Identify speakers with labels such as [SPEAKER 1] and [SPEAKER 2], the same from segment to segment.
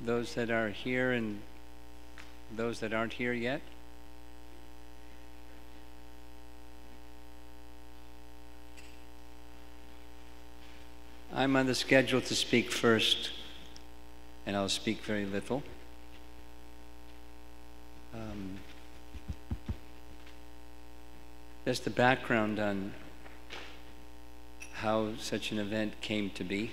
[SPEAKER 1] those that are here and those that aren't here yet? I'm on the schedule to speak first, and I'll speak very little. Just the background on how such an event came to be.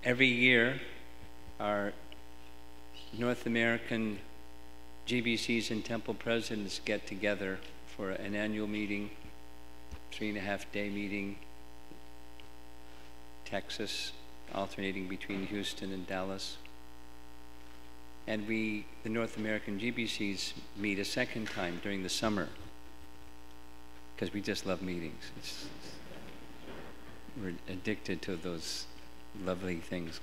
[SPEAKER 1] Every year, our North American GBCs and temple presidents get together for an annual meeting, 3.5-day meeting, Texas, alternating between Houston and Dallas. And the North American GBCs meet a second time during the summer, because we just love meetings. We're addicted to those lovely things,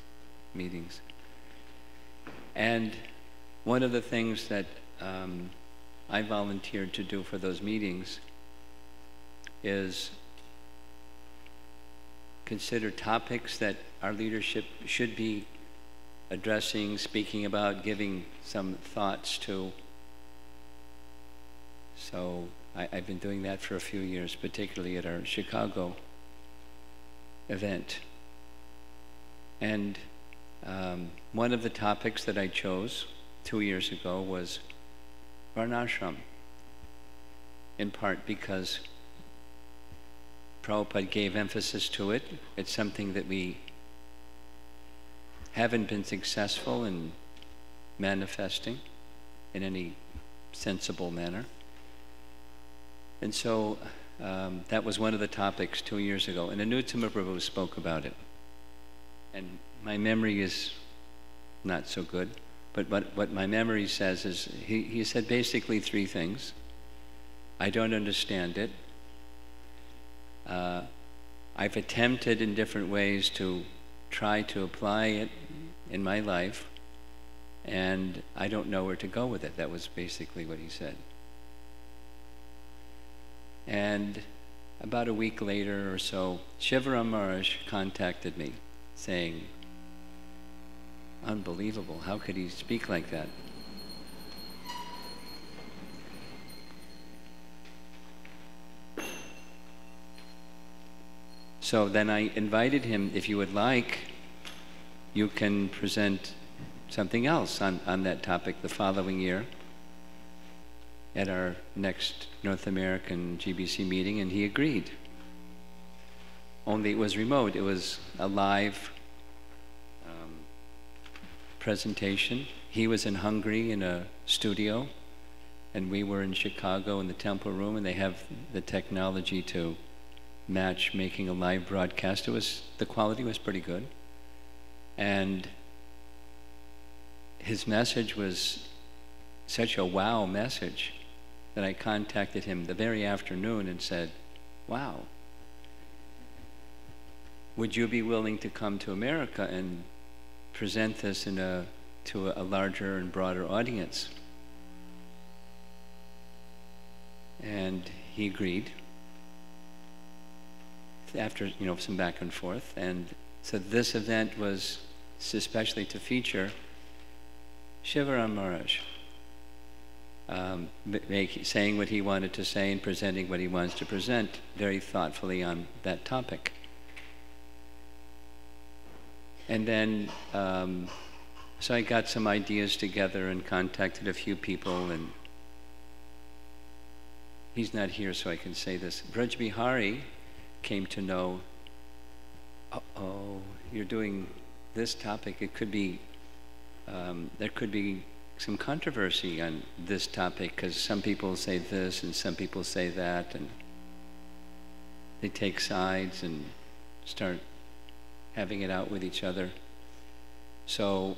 [SPEAKER 1] meetings. And one of the things that I volunteered to do for those meetings is consider topics that our leadership should be addressing, speaking about, giving some thoughts to. So I've been doing that for a few years, particularly at our Chicago event. And one of the topics that I chose 2 years ago was Varnashram, in part because Prabhupada gave emphasis to it. It's something that we haven't been successful in manifesting in any sensible manner. And so that was one of the topics 2 years ago. And Anuttama Prabhu spoke about it. And my memory is not so good, but what my memory says is, he said basically three things. I don't understand it. I've attempted in different ways to try to apply it in my life, and I don't know where to go with it. That was basically what he said. And about a week later or so, Shivaram Maharaj contacted me saying, unbelievable, how could he speak like that? So then I invited him, if you would like, you can present something else on that topic the following year at our next North American GBC meeting, and he agreed. Only it was remote. It was a live presentation. He was in Hungary in a studio, and we were in Chicago in the temple room, and they have the technology to match making a live broadcast. The quality was pretty good. And his message was such a wow message that I contacted him the very afternoon and said, wow, would you be willing to come to America and present this to a larger and broader audience? And he agreed, after some back and forth. And so this event was especially to feature Shivaram Maharaj, saying what he wanted to say and presenting what he wants to present very thoughtfully on that topic. And then, so I got some ideas together and contacted a few people, and he's not here so I can say this. Braj Bihari came to know, uh-oh, you're doing this topic, it could be, there could be some controversy on this topic, because some people say this and some people say that, and they take sides and start having it out with each other. So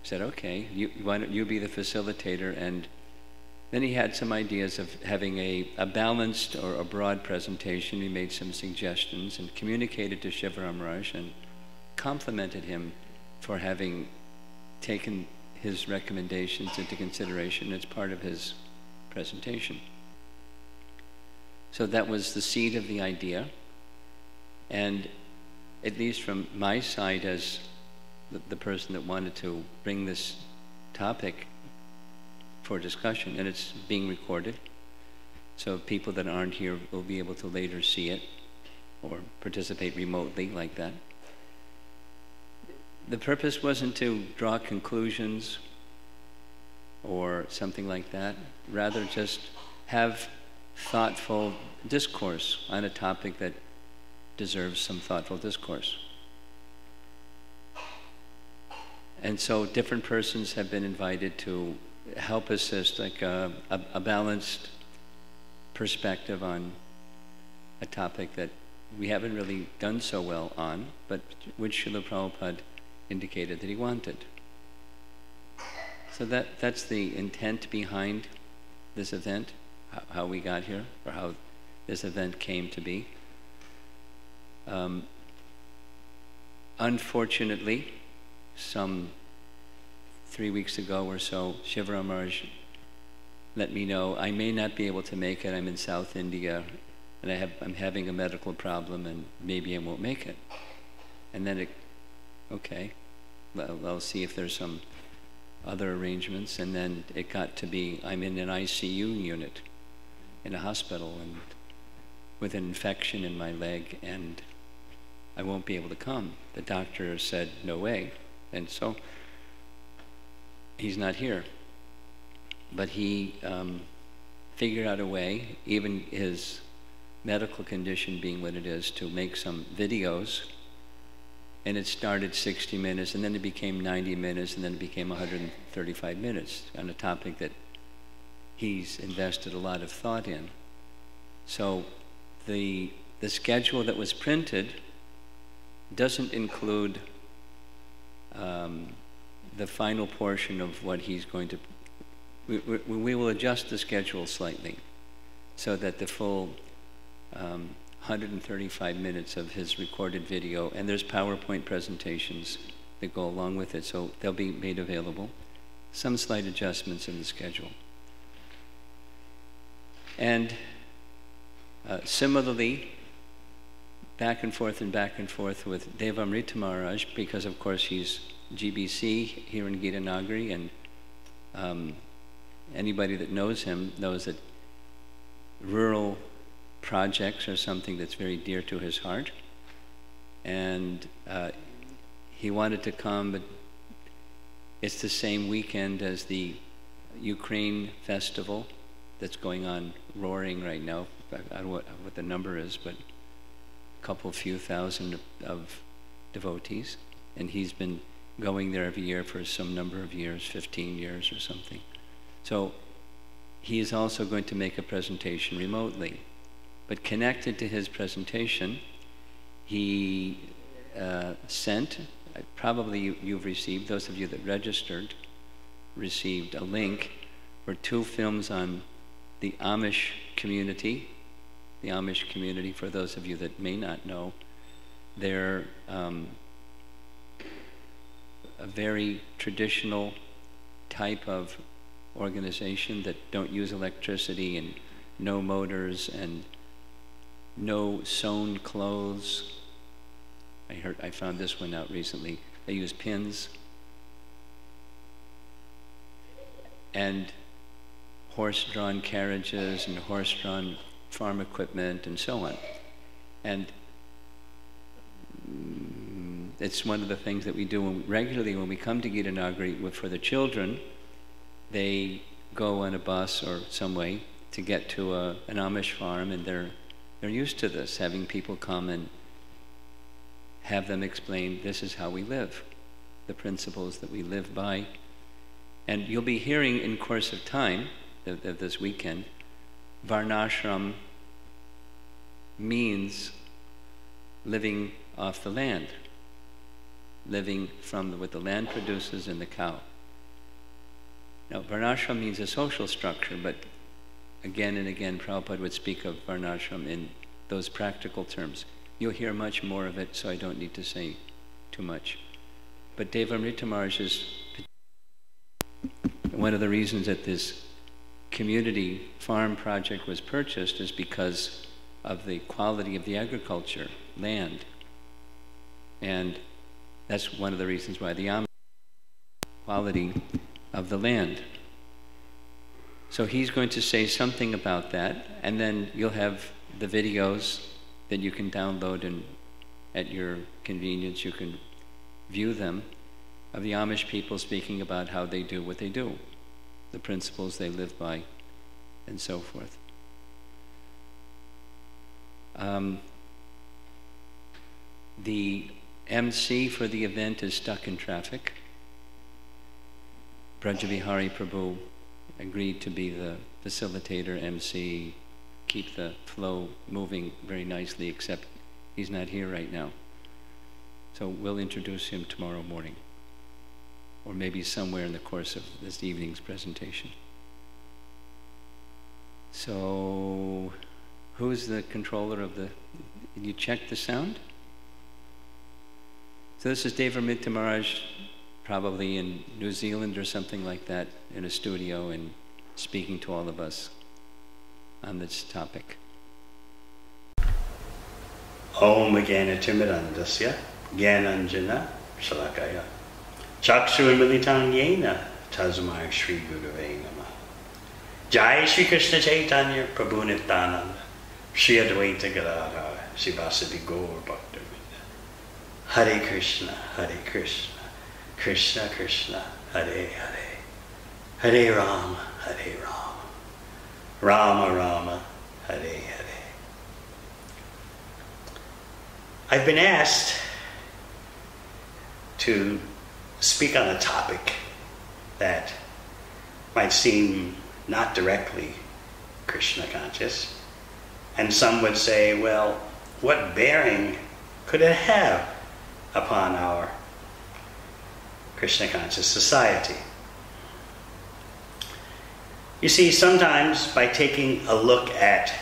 [SPEAKER 1] I said, okay, why don't you be the facilitator? And then he had some ideas of having a balanced or a broad presentation. He made some suggestions and communicated to Shivaram Maharaj and complimented him for having taken his recommendations into consideration as part of his presentation. So that was the seed of the idea. And at least from my side as the person that wanted to bring this topic for discussion, and it's being recorded, so people that aren't here will be able to later see it or participate remotely like that. The purpose wasn't to draw conclusions or something like that, rather just have thoughtful discourse on a topic that deserves some thoughtful discourse. And so different persons have been invited to help assist, like a balanced perspective on a topic that we haven't really done so well on, but which Srila Prabhupada indicated that he wanted. So that's the intent behind this event, how we got here, or how this event came to be. Unfortunately, some 3 weeks ago or so, Shivaram Maharaj let me know I may not be able to make it. I'm in South India, and I'm having a medical problem, and maybe I won't make it. And then okay, well, I'll see if there's some other arrangements. And then it got to be I'm in an ICU unit in a hospital, and with an infection in my leg, and I won't be able to come. The doctor said, no way. And so he's not here. But he figured out a way, even his medical condition being what it is, to make some videos. And it started 60 minutes, and then it became 90 minutes, and then it became 135 minutes on a topic that he's invested a lot of thought in. So the schedule that was printed doesn't include the final portion of what he's going to. We will adjust the schedule slightly so that the full 135 minutes of his recorded video, and there's PowerPoint presentations that go along with it, so they'll be made available. Some slight adjustments in the schedule. And similarly, back and forth with Devamrita Maharaj, because of course he's GBC here in Gita Nagari, and anybody that knows him knows that rural projects are something that's very dear to his heart. And he wanted to come, but it's the same weekend as the Ukraine festival that's going on, roaring right now. I don't know what the number is, but a few thousand of devotees. And he's been going there every year for some number of years, 15 years or something. So he is also going to make a presentation remotely. But connected to his presentation, he sent, probably you've received, those of you that registered, received a link for 2 films on the Amish community. The Amish community, for those of you that may not know, they're a very traditional type of organization that don't use electricity, and no motors, and no sewn clothes. I found this one out recently. They use pins and horse-drawn carriages and horse-drawn farm equipment and so on. And it's one of the things that we do regularly when we come to Gita Nagari. For the children, they go on a bus or some way to get to an Amish farm, and they're used to this, having people come and have them explain, this is how we live, the principles that we live by. And you'll be hearing in course of time, of this weekend, Varnashram means living off the land, living from what the land produces and the cow. Now, Varnashram means a social structure, but again and again, Prabhupada would speak of Varnashram in those practical terms. You'll hear much more of it, so I don't need to say too much. But Devamrita Maharaj is one of the reasons that this community farm project was purchased is because of the quality of the agriculture, land. And that's one of the reasons why the Amish quality of the land. So he's going to say something about that, and then you'll have the videos that you can download, and at your convenience you can view them, of the Amish people speaking about how they do what they do, the principles they live by, and so forth. The MC for the event is stuck in traffic. Brajabihari Prabhu agreed to be the facilitator, MC, keep the flow moving very nicely, except he's not here right now. So we'll introduce him tomorrow morning, or maybe somewhere in the course of this evening's presentation. So, who's the controller of the, you check the sound? So this is Devamrita Maharaj, probably in New Zealand or something like that, in a studio and speaking to all of us on this topic.
[SPEAKER 2] Om Jnana-Timirandasya Jnananjana Shalakaya Chakshurmilitam Yena Tasmai Shri Gurave Namah. Jai Shri Krishna Chaitanya Prabhu Nityananda Shri Advaita Gadadhara Sivasadi Gaur Bhakta Hare Krishna, Krishna Krishna, Hare Hare, Hare Rama, Hare Rama, Rama Rama, Hare Hare. I've been asked to speak on a topic that might seem not directly Krishna conscious, and some would say, well, what bearing could it have upon our Krishna conscious society? You see, sometimes by taking a look at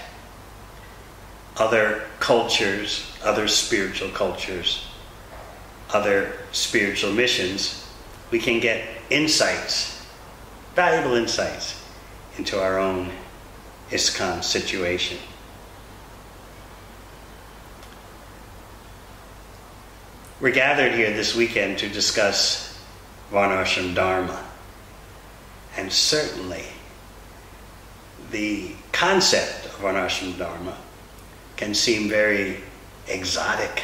[SPEAKER 2] other cultures, other spiritual cultures, other spiritual missions, we can get insights, valuable insights, into our own ISKCON situation. We're gathered here this weekend to discuss Varnashram Dharma. And certainly, the concept of Varnashram Dharma can seem very exotic,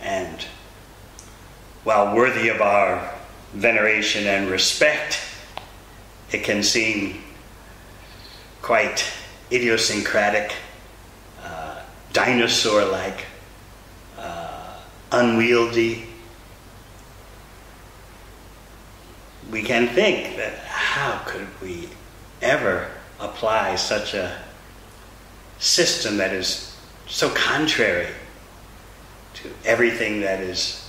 [SPEAKER 2] and while worthy of our veneration and respect, it can seem quite idiosyncratic, dinosaur-like, unwieldy. We can think that how could we ever apply such a system that is so contrary to everything that is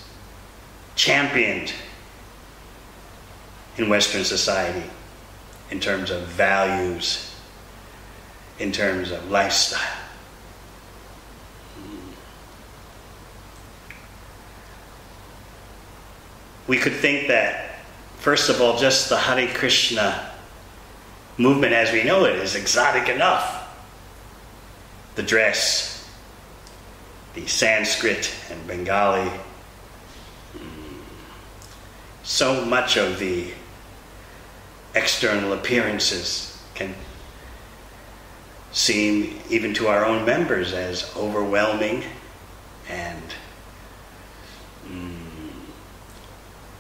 [SPEAKER 2] championed in Western society in terms of values, in terms of lifestyle. We could think that, first of all, just the Hare Krishna movement as we know it is exotic enough. The dress, the Sanskrit and Bengali, so much of the external appearances can seem, even to our own members, as overwhelming and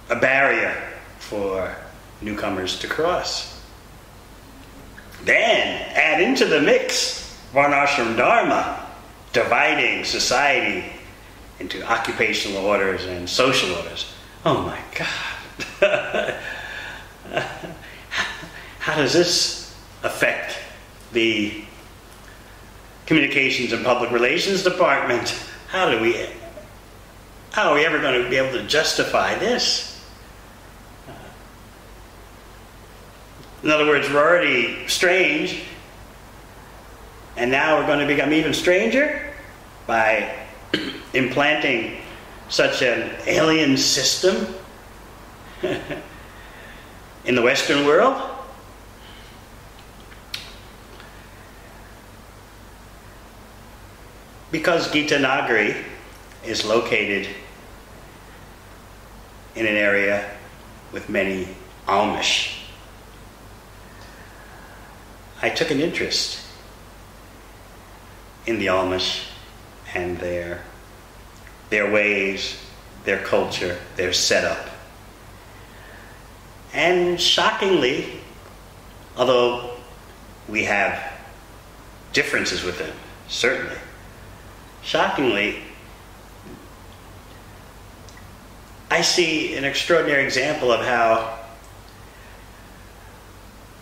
[SPEAKER 2] a barrier for newcomers to cross. Then add into the mix Varnashram Dharma, dividing society into occupational orders and social orders. Oh my God. How does this affect the Communications and Public Relations Department? How are we ever going to be able to justify this? In other words, we're already strange, and now we're going to become even stranger by implanting such an alien system in the Western world. because Gita Nagari is located in an area with many Amish, I took an interest in the Amish and their ways, their culture, their setup. And shockingly, although we have differences with them, certainly, shockingly, I see an extraordinary example of how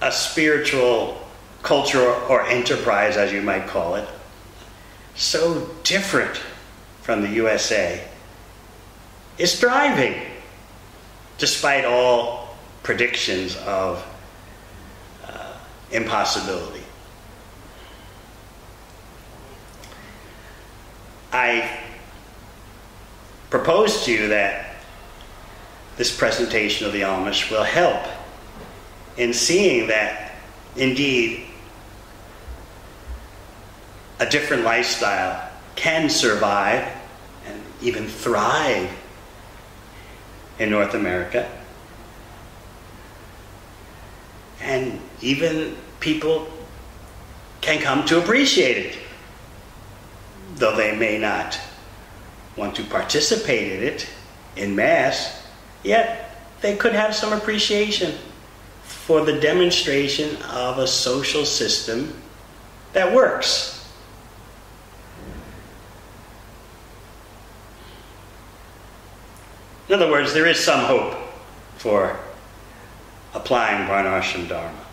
[SPEAKER 2] a spiritual culture or enterprise, as you might call it, so different from the USA, is thriving, despite all predictions of impossibility. I propose to you that this presentation of the Amish will help in seeing that, indeed, a different lifestyle can survive and even thrive in North America. And even people can come to appreciate it, though they may not want to participate in it in mass, yet they could have some appreciation for the demonstration of a social system that works. In other words, there is some hope for applying Varnashram Dharma.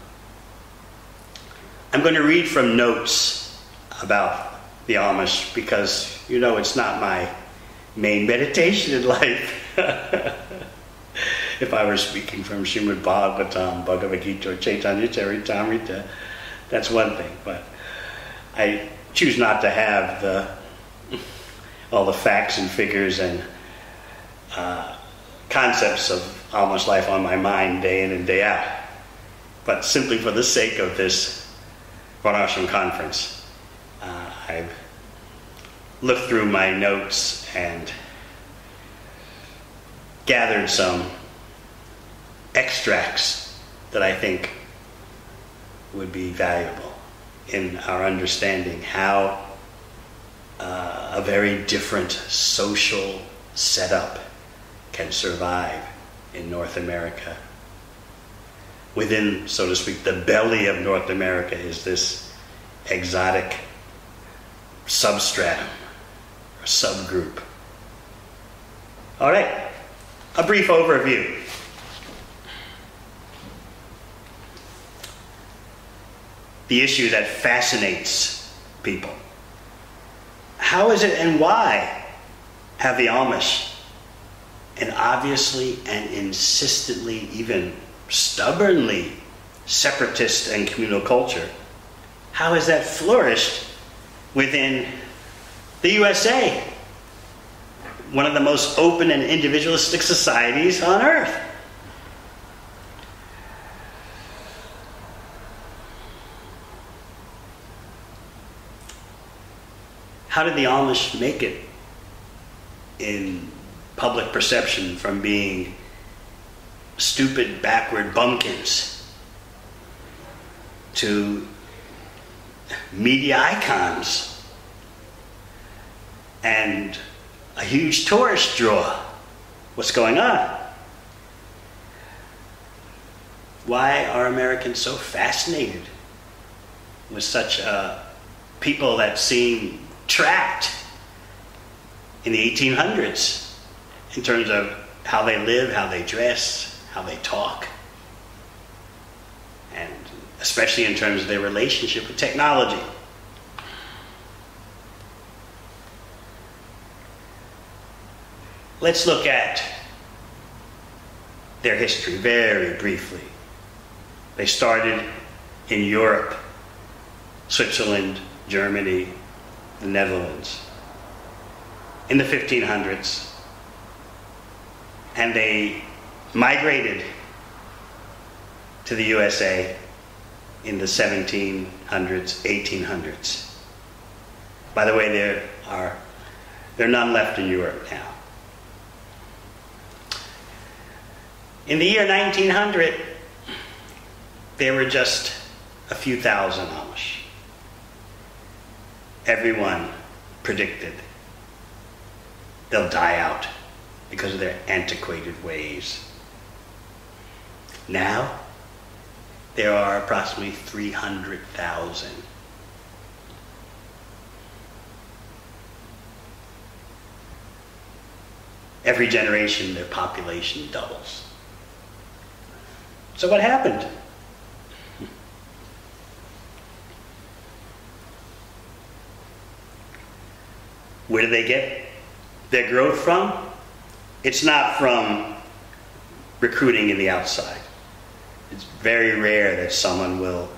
[SPEAKER 2] I'm going to read from notes about the Amish because, you know, it's not my main meditation in life. If I were speaking from Srimad Bhagavatam, Bhagavad Gita, or Chaitanya Charitamrita, that's one thing. But I choose not to have all the facts and figures and concepts of Amish life on my mind day in and day out. But simply for the sake of this Varnashram conference, I've looked through my notes and gathered some extracts that I think would be valuable in our understanding how a very different social setup can survive in North America. Within, so to speak, the belly of North America is this exotic substratum, or subgroup. All right, a brief overview. The issue that fascinates people. How is it and why have the Amish an obviously and insistently, even stubbornly separatist and communal culture? How has that flourished within the USA, one of the most open and individualistic societies on earth? How did the Amish make it in public perception from being stupid, backward bumpkins to media icons and a huge tourist draw? What's going on? Why are Americans so fascinated with such people that seem trapped in the 1800s in terms of how they live, how they dress, how they talk, and especially in terms of their relationship with technology? Let's look at their history very briefly. They started in Europe, Switzerland, Germany, the Netherlands, in the 1500s, and they migrated to the USA in the 1700s, 1800s. By the way, there are none left in Europe now. In the year 1900, there were just a few thousand Amish. Everyone predicted they'll die out because of their antiquated ways. Now, there are approximately 300,000. Every generation, their population doubles. So what happened? Where do they get their growth from? It's not from recruiting in the outside. It's very rare that someone from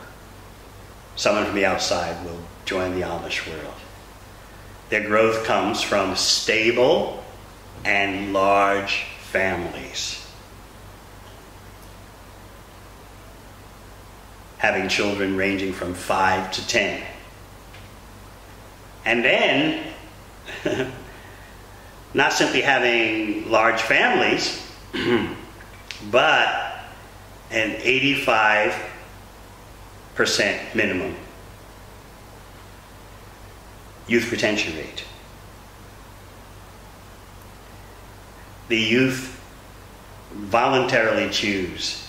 [SPEAKER 2] the outside will join the Amish world. Their growth comes from stable and large families. Having children ranging from 5 to 10. And then, not simply having large families, but an 85% minimum youth retention rate. The youth voluntarily choose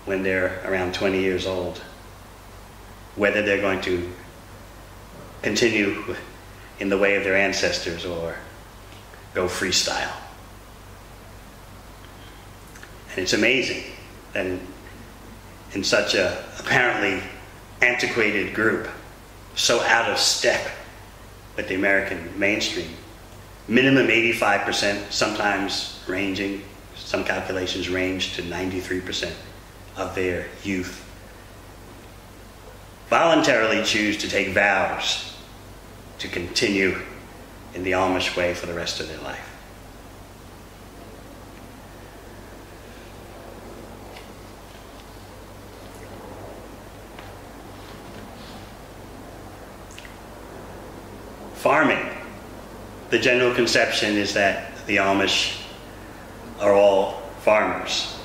[SPEAKER 2] when they're around 20 years old whether they're going to continue in the way of their ancestors or go freestyle. And it's amazing that in such a apparently antiquated group, so out of step with the American mainstream, minimum 85%, sometimes ranging, some calculations range to 93% of their youth voluntarily choose to take vows to continue in the Amish way for the rest of their life. Farming. The general conception is that the Amish are all farmers.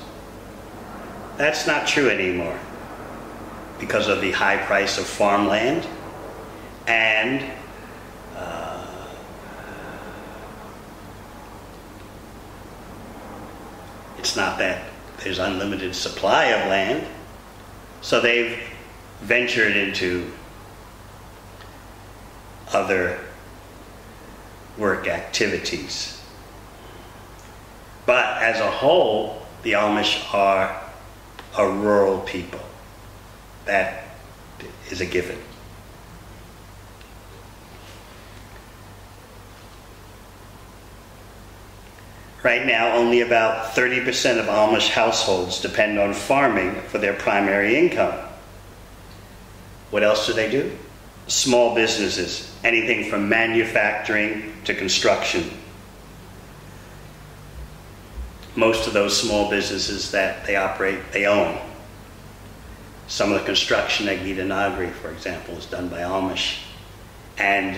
[SPEAKER 2] That's not true anymore because of the high price of farmland and it's not that there's unlimited supply of land, so they've ventured into other work activities. But as a whole, the Amish are a rural people. That is a given. Right now, only about 30% of Amish households depend on farming for their primary income. What else do they do? Small businesses, anything from manufacturing to construction. Most of those small businesses that they operate, they own. Some of the construction at Gita Nagari, for example, is done by Amish. And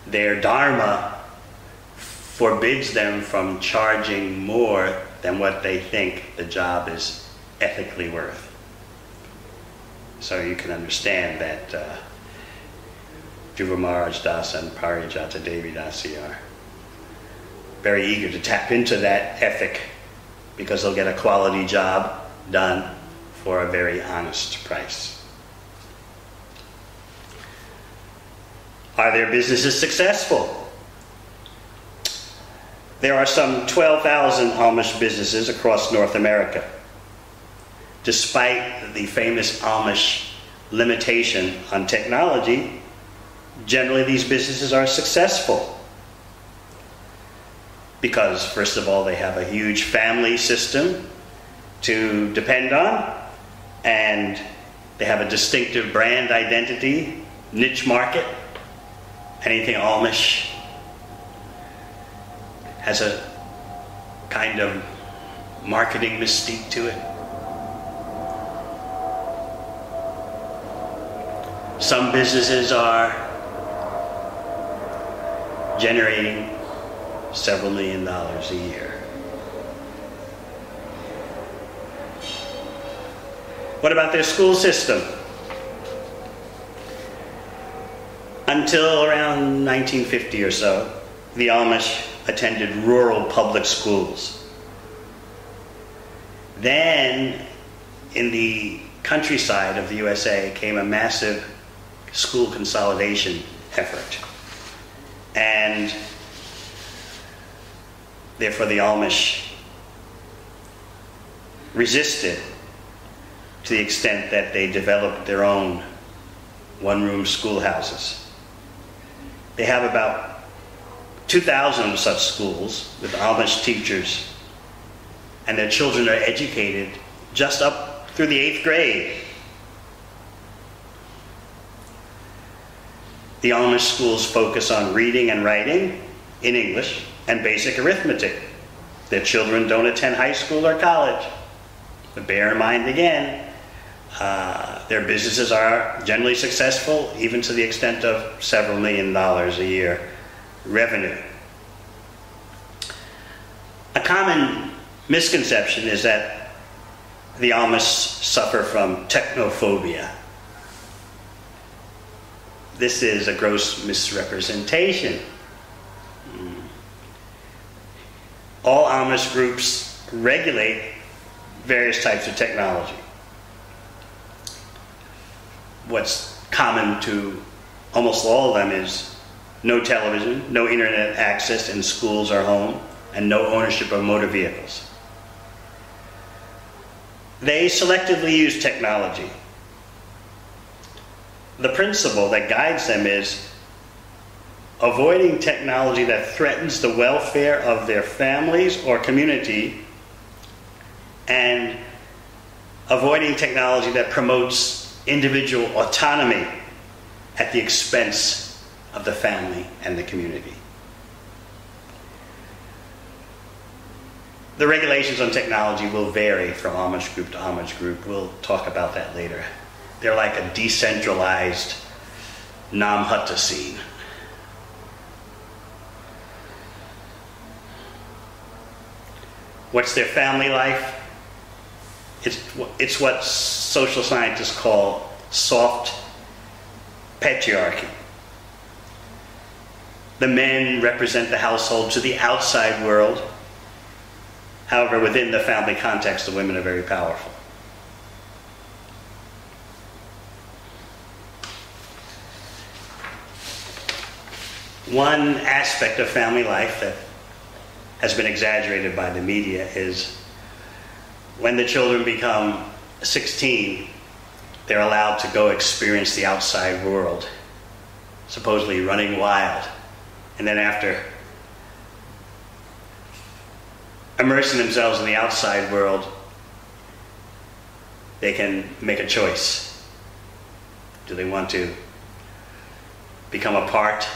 [SPEAKER 2] their dharma forbids them from charging more than what they think the job is ethically worth. So you can understand that Dhruva Maharaj Das and Parijata Devi Dasi are very eager to tap into that ethic because they'll get a quality job done for a very honest price. Are their businesses successful? There are some 12,000 Amish businesses across North America. Despite the famous Amish limitation on technology, generally these businesses are successful. Because, first of all, they have a huge family system to depend on, and they have a distinctive brand identity, niche market. Anything Amish has a kind of marketing mystique to it. Some businesses are generating several $1,000,000 a year. What about their school system? Until around 1950 or so, the Amish attended rural public schools. Then, in the countryside of the USA, came a massive school consolidation effort. And therefore the Amish resisted to the extent that they developed their own one-room schoolhouses. They have about 2,000 such schools with Amish teachers, and their children are educated just up through the 8th grade. The Amish schools focus on reading and writing in English and basic arithmetic. Their children don't attend high school or college. But bear in mind again, their businesses are generally successful, even to the extent of several $1,000,000 a year revenue. A common misconception is that the Amish suffer from technophobia. This is a gross misrepresentation. All Amish groups regulate various types of technology. What's common to almost all of them is no television, no internet access in schools or home, and no ownership of motor vehicles. They selectively use technology. The principle that guides them is avoiding technology that threatens the welfare of their families or community, and avoiding technology that promotes individual autonomy at the expense of the family and the community. The regulations on technology will vary from Amish group to Amish group. We'll talk about that later. They're like a decentralized Namhutta scene. What's their family life? It's what social scientists call soft patriarchy. The men represent the household to the outside world. However, within the family context, the women are very powerful. One aspect of family life that has been exaggerated by the media is when the children become 16, they're allowed to go experience the outside world, supposedly running wild. And then after immersing themselves in the outside world, they can make a choice. Do they want to become a part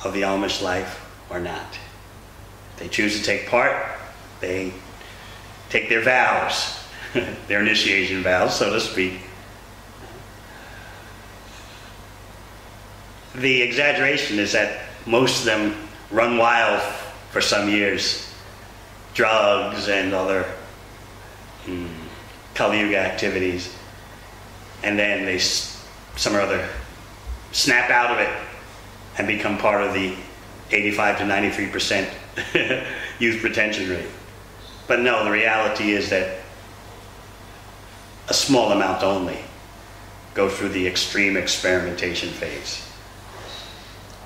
[SPEAKER 2] of the Amish life or not? If they choose to take part, they take their vows, their initiation vows, so to speak. The exaggeration is that most of them run wild for some years, drugs and other Kali Yuga activities, and then they some or other snap out of it and become part of the 85 to 93% youth retention rate. But no, the reality is that a small amount only go through the extreme experimentation phase.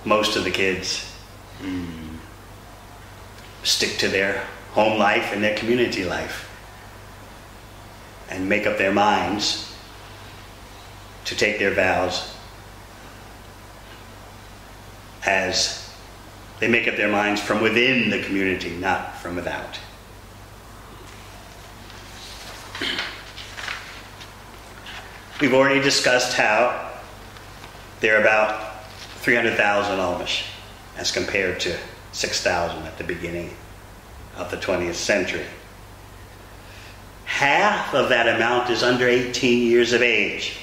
[SPEAKER 2] Most of the kids stick to their home life and their community life and make up their minds to take their vows as they make up their minds from within the community, not from without. We've already discussed how there are about 300,000 Amish as compared to 6,000 at the beginning of the 20th century. Half of that amount is under 18 years of age.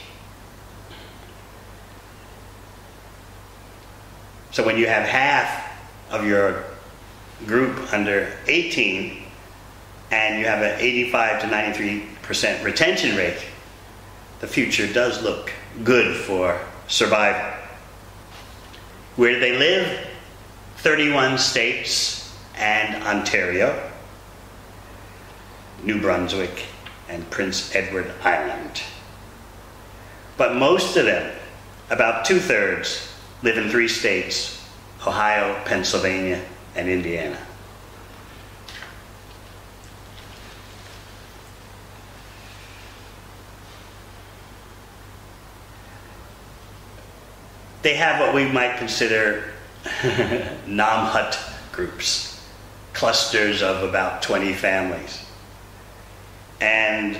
[SPEAKER 2] So when you have half of your group under 18 and you have an 85 to 93% retention rate, the future does look good for survival. Where do they live? 31 states and Ontario, New Brunswick, and Prince Edward Island. But most of them, about 2/3, live in 3 states: Ohio, Pennsylvania, and Indiana. They have what we might consider Nam-hut groups, clusters of about 20 families. And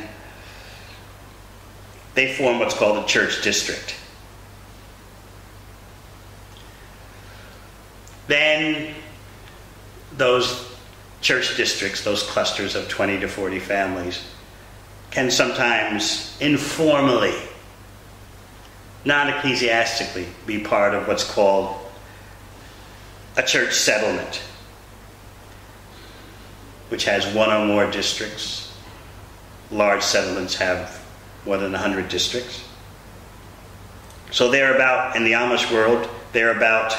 [SPEAKER 2] they form what's called a church district. Then those church districts, those clusters of 20 to 40 families, can sometimes informally, non-ecclesiastically, be part of what's called a church settlement, which has one or more districts. Large settlements have more than 100 districts. So they're about, in the Amish world, they're about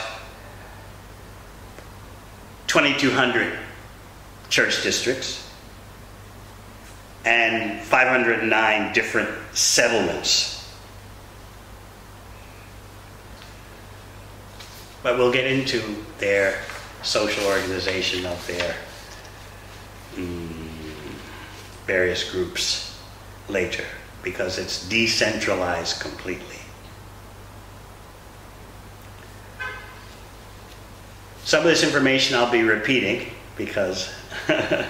[SPEAKER 2] 2,200 church districts and 509 different settlements. But we'll get into their social organization of their various groups later, because it's decentralized completely. Some of this information I'll be repeating because I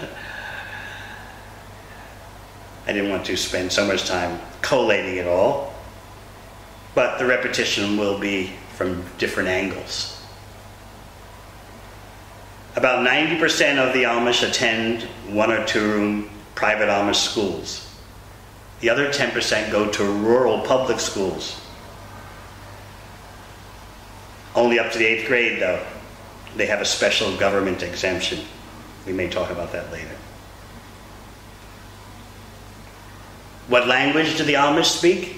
[SPEAKER 2] didn't want to spend so much time collating it all, but the repetition will be from different angles. About 90% of the Amish attend 1 or 2 room private Amish schools. The other 10% go to rural public schools. Only up to the 8th grade, though. They have a special government exemption. We may talk about that later. What language do the Amish speak?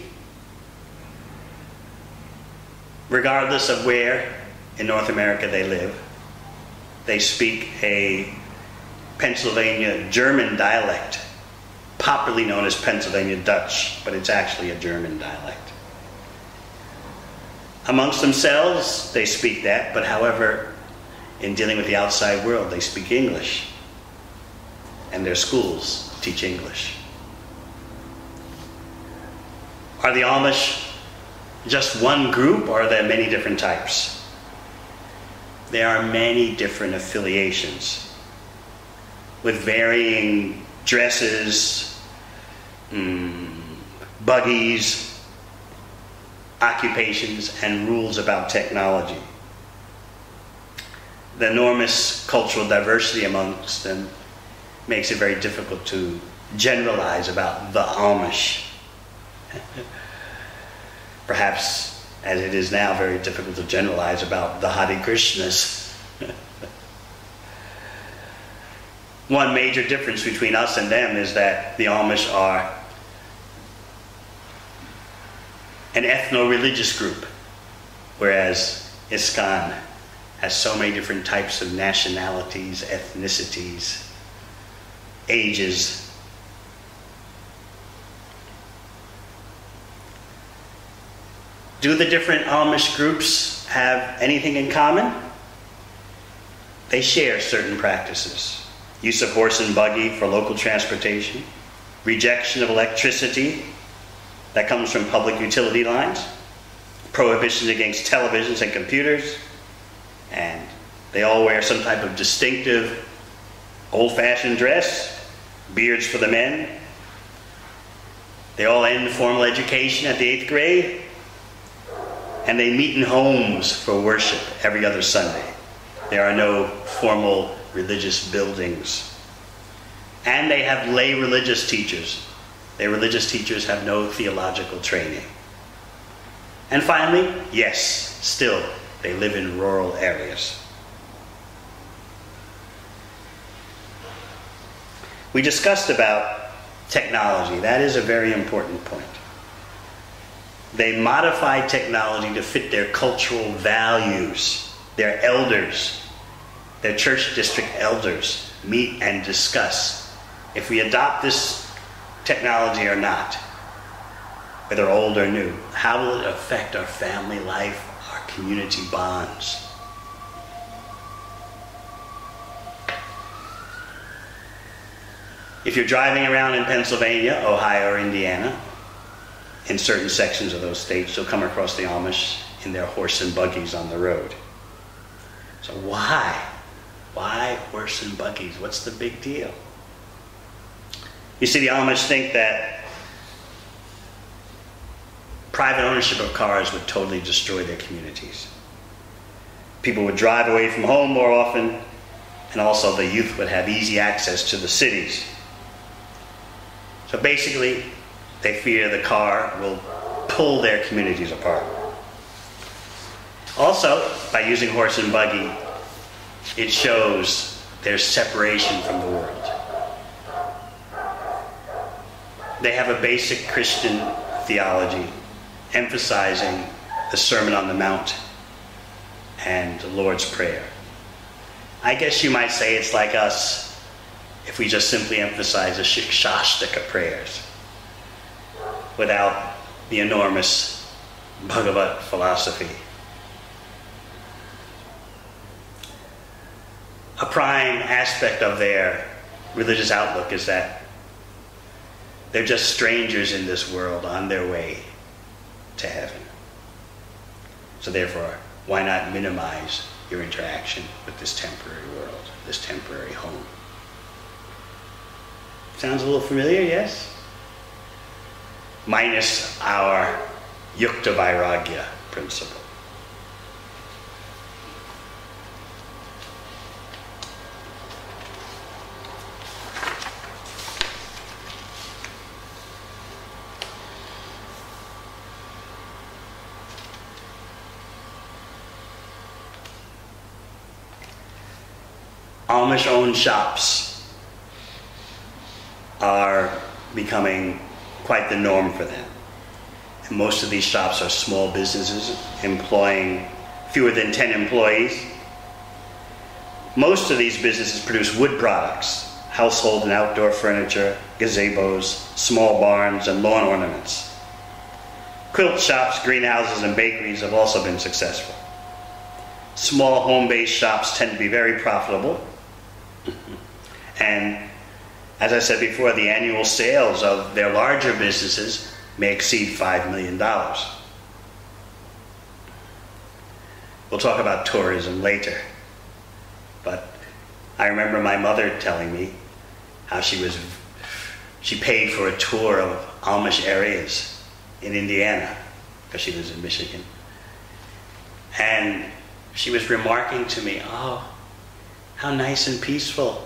[SPEAKER 2] Regardless of where in North America they live, they speak a Pennsylvania German dialect, popularly known as Pennsylvania Dutch, but it's actually a German dialect. Amongst themselves, they speak that, but however, in dealing with the outside world, they speak English, and their schools teach English. Are the Amish just one group, or are there many different types? There are many different affiliations with varying dresses, buggies, occupations, and rules about technology. The enormous cultural diversity amongst them makes it very difficult to generalize about the Amish. Perhaps, as it is now, very difficult to generalize about the Hare Krishnas. One major difference between us and them is that the Amish are an ethno-religious group, whereas ISKCON has so many different types of nationalities, ethnicities, ages. Do the different Amish groups have anything in common? They share certain practices. Use of horse and buggy for local transportation, rejection of electricity that comes from public utility lines, prohibitions against televisions and computers, and they all wear some type of distinctive old-fashioned dress, beards for the men. They all end formal education at the 8th grade, and they meet in homes for worship every other Sunday. There are no formal religious buildings. And they have lay religious teachers. Their religious teachers have no theological training. And finally, yes, still, They live in rural areas. We discussed about technology. That is a very important point. They modify technology to fit their cultural values. Their elders, their church district elders, meet and discuss if we adopt this technology or not, whether old or new. How will it affect our family life, our community bonds? If you're driving around in Pennsylvania, Ohio, or Indiana, in certain sections of those states, you'll come across the Amish in their horse and buggies on the road. So why? Why horse and buggies? What's the big deal? You see, the Amish think that private ownership of cars would totally destroy their communities. People would drive away from home more often, and also the youth would have easy access to the cities. So basically, they fear the car will pull their communities apart. Also, by using horse and buggy, it shows their separation from the world. They have a basic Christian theology emphasizing the Sermon on the Mount and the Lord's Prayer. I guess you might say it's like us if we just simply emphasize the Shikshashtika prayers without the enormous Bhagavat philosophy. A prime aspect of their religious outlook is that they're just strangers in this world on their way to heaven. So therefore, why not minimize your interaction with this temporary world, this temporary home? Sounds a little familiar, yes? Minus our Yukta Vairagya principle. Amish-owned shops are becoming quite the norm for them. And most of these shops are small businesses employing fewer than 10 employees. Most of these businesses produce wood products, household and outdoor furniture, gazebos, small barns, and lawn ornaments. Quilt shops, greenhouses, and bakeries have also been successful. Small home-based shops tend to be very profitable. And as I said before, the annual sales of their larger businesses may exceed $5 million. We'll talk about tourism later. But I remember my mother telling me how she paid for a tour of Amish areas in Indiana, because she lives in Michigan. And she was remarking to me, oh, how nice and peaceful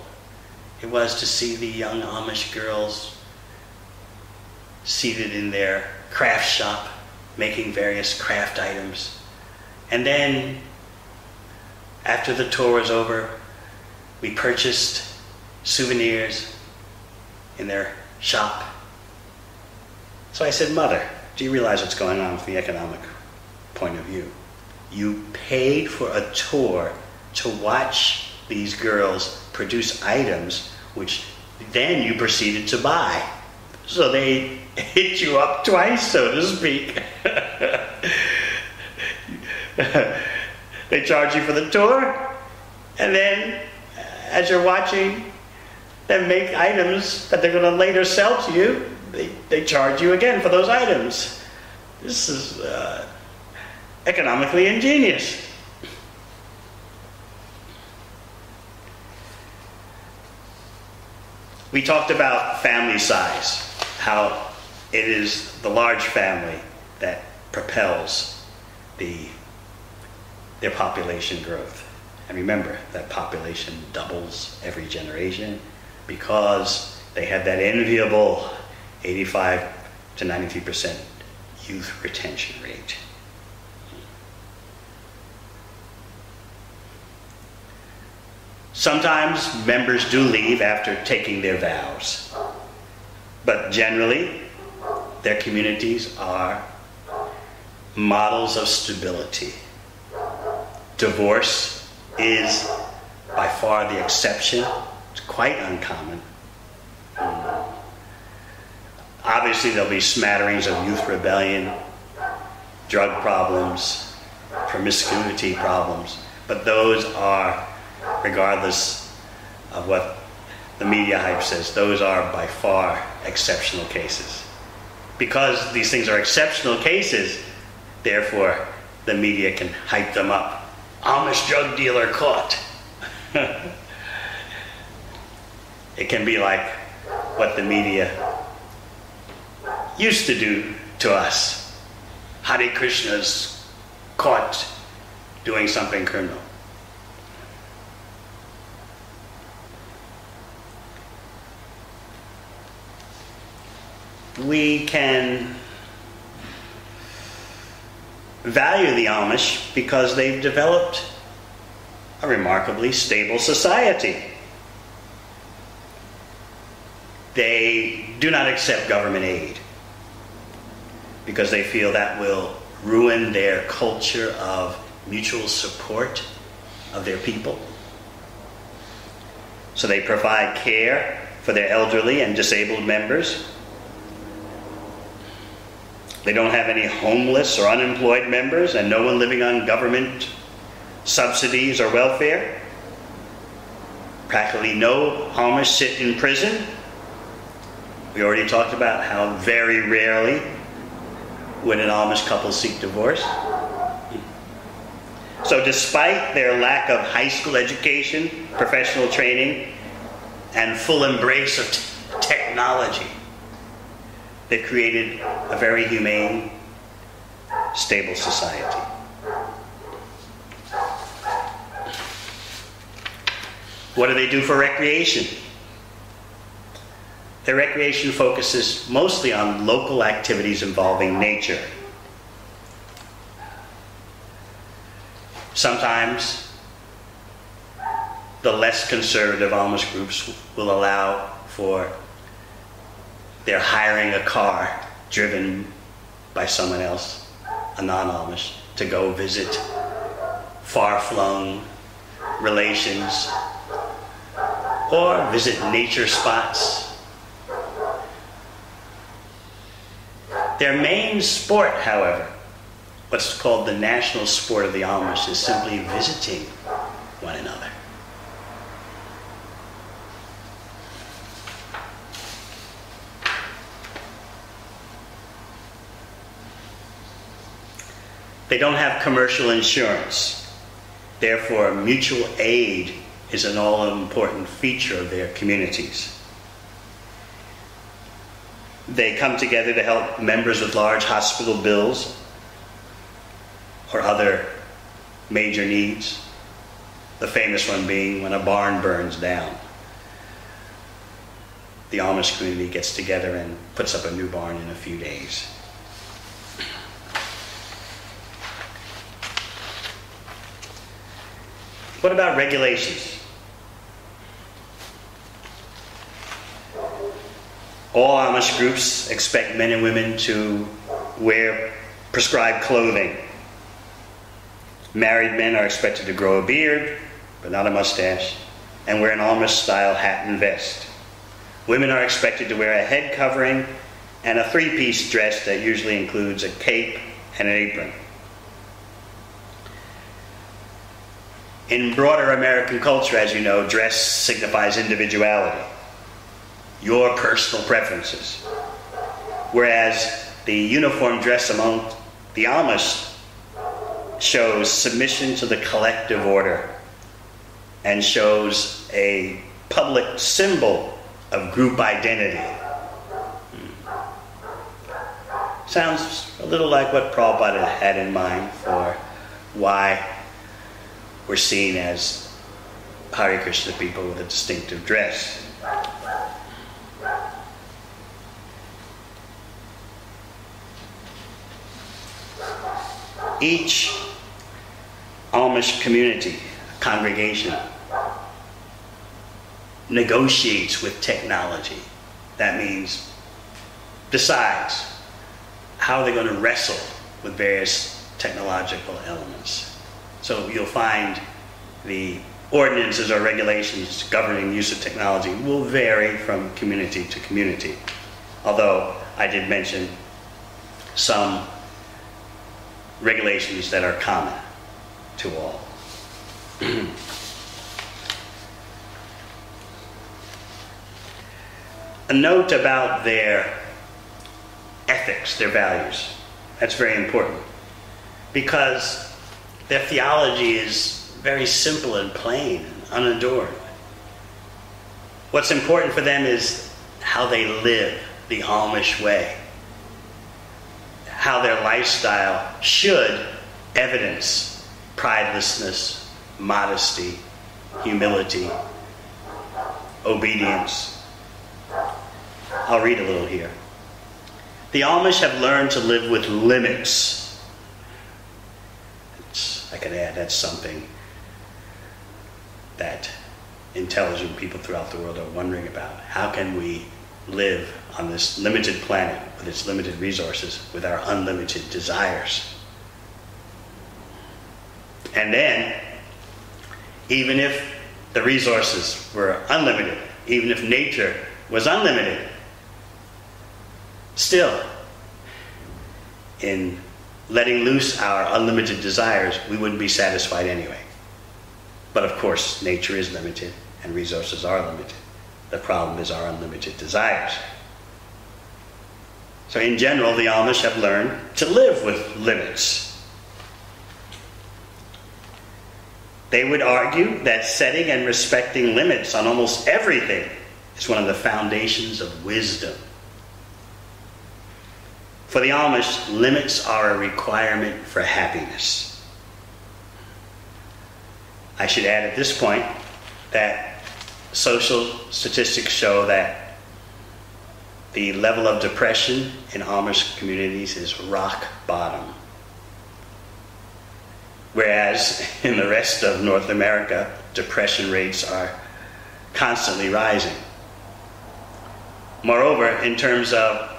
[SPEAKER 2] it was to see the young Amish girls seated in their craft shop, making various craft items. And then, after the tour was over, we purchased souvenirs in their shop. So I said, Mother, do you realize what's going on from the economic point of view? You paid for a tour to watch these girls produce items which then you proceeded to buy. So they hit you up twice, so to speak. They charge you for the tour, and then as you're watching them make items that they're going to later sell to you, they charge you again for those items. This is economically ingenious. We talked about family size, how it is the large family that propels their population growth. And remember, that population doubles every generation because they have that enviable 85 to 93% youth retention rate. Sometimes members do leave after taking their vows, but generally their communities are models of stability. Divorce is by far the exception. It's quite uncommon. Obviously there'll be smatterings of youth rebellion, drug problems, promiscuity problems, but those are, regardless of what the media hype says, those are by far exceptional cases. Because these things are exceptional cases, therefore the media can hype them up. Amish drug dealer caught. It can be like what the media used to do to us. Hare Krishna's caught doing something criminal. We can value the Amish because they've developed a remarkably stable society. They do not accept government aid because they feel that will ruin their culture of mutual support of their people. So they provide care for their elderly and disabled members. They don't have any homeless or unemployed members and no one living on government subsidies or welfare. Practically no Amish sit in prison. We already talked about how very rarely would an Amish couple seek divorce. So despite their lack of high school education, professional training, and full embrace of technology, they've created a very humane, stable society. What do they do for recreation? Their recreation focuses mostly on local activities involving nature. Sometimes the less conservative Amish groups will allow for their hiring a car driven by someone else, a non-Amish, to go visit far-flung relations or visit nature spots. Their main sport, however, what's called the national sport of the Amish, is simply visiting one another. They don't have commercial insurance. Therefore, mutual aid is an all-important feature of their communities. They come together to help members with large hospital bills or other major needs. The famous one being when a barn burns down. The Amish community gets together and puts up a new barn in a few days. What about regulations? All Amish groups expect men and women to wear prescribed clothing. Married men are expected to grow a beard, but not a mustache, and wear an Amish-style hat and vest. Women are expected to wear a head covering and a three-piece dress that usually includes a cape and an apron. In broader American culture, as you know, dress signifies individuality, your personal preferences. Whereas the uniform dress among the Amish shows submission to the collective order and shows a public symbol of group identity. Sounds a little like what Prabhupada had in mind for why we're seen as Hare Krishna people with a distinctive dress. Each Amish community, congregation, negotiates with technology. That means decides how they're going to wrestle with various technological elements. So you'll find the ordinances or regulations governing use of technology will vary from community to community. Although I did mention some regulations that are common to all. A note about their ethics, their values. That's very important because their theology is very simple and plain and unadorned. What's important for them is how they live the Amish way, how their lifestyle should evidence pridelessness, modesty, humility, obedience. I'll read a little here. The Amish have learned to live with limits. I could add that's something that intelligent people throughout the world are wondering about. How can we live on this limited planet with its limited resources with our unlimited desires? And then, even if the resources were unlimited, even if nature was unlimited, still, in letting loose our unlimited desires, we wouldn't be satisfied anyway. But of course, nature is limited and resources are limited. The problem is our unlimited desires. So in general, the Amish have learned to live with limits. They would argue that setting and respecting limits on almost everything is one of the foundations of wisdom. For the Amish, limits are a requirement for happiness. I should add at this point that social statistics show that the level of depression in Amish communities is rock bottom. Whereas in the rest of North America, depression rates are constantly rising. Moreover, in terms of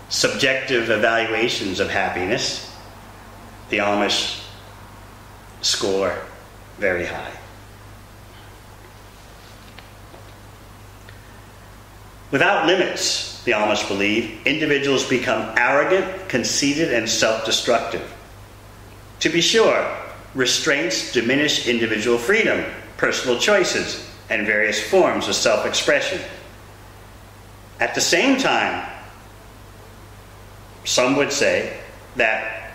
[SPEAKER 2] subjective evaluations of happiness, the Amish score very high. Without limits, the Amish believe, individuals become arrogant, conceited, and self-destructive. To be sure, restraints diminish individual freedom, personal choices, and various forms of self-expression. At the same time, some would say that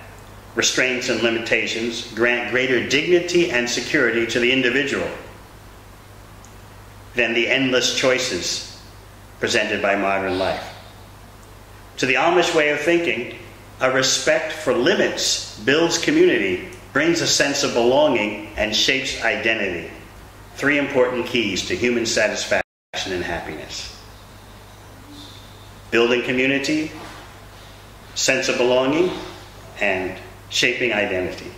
[SPEAKER 2] restraints and limitations grant greater dignity and security to the individual than the endless choices presented by modern life. To the Amish way of thinking, a respect for limits builds community, brings a sense of belonging, and shapes identity. Three important keys to human satisfaction and happiness: building community, sense of belonging, and shaping identity.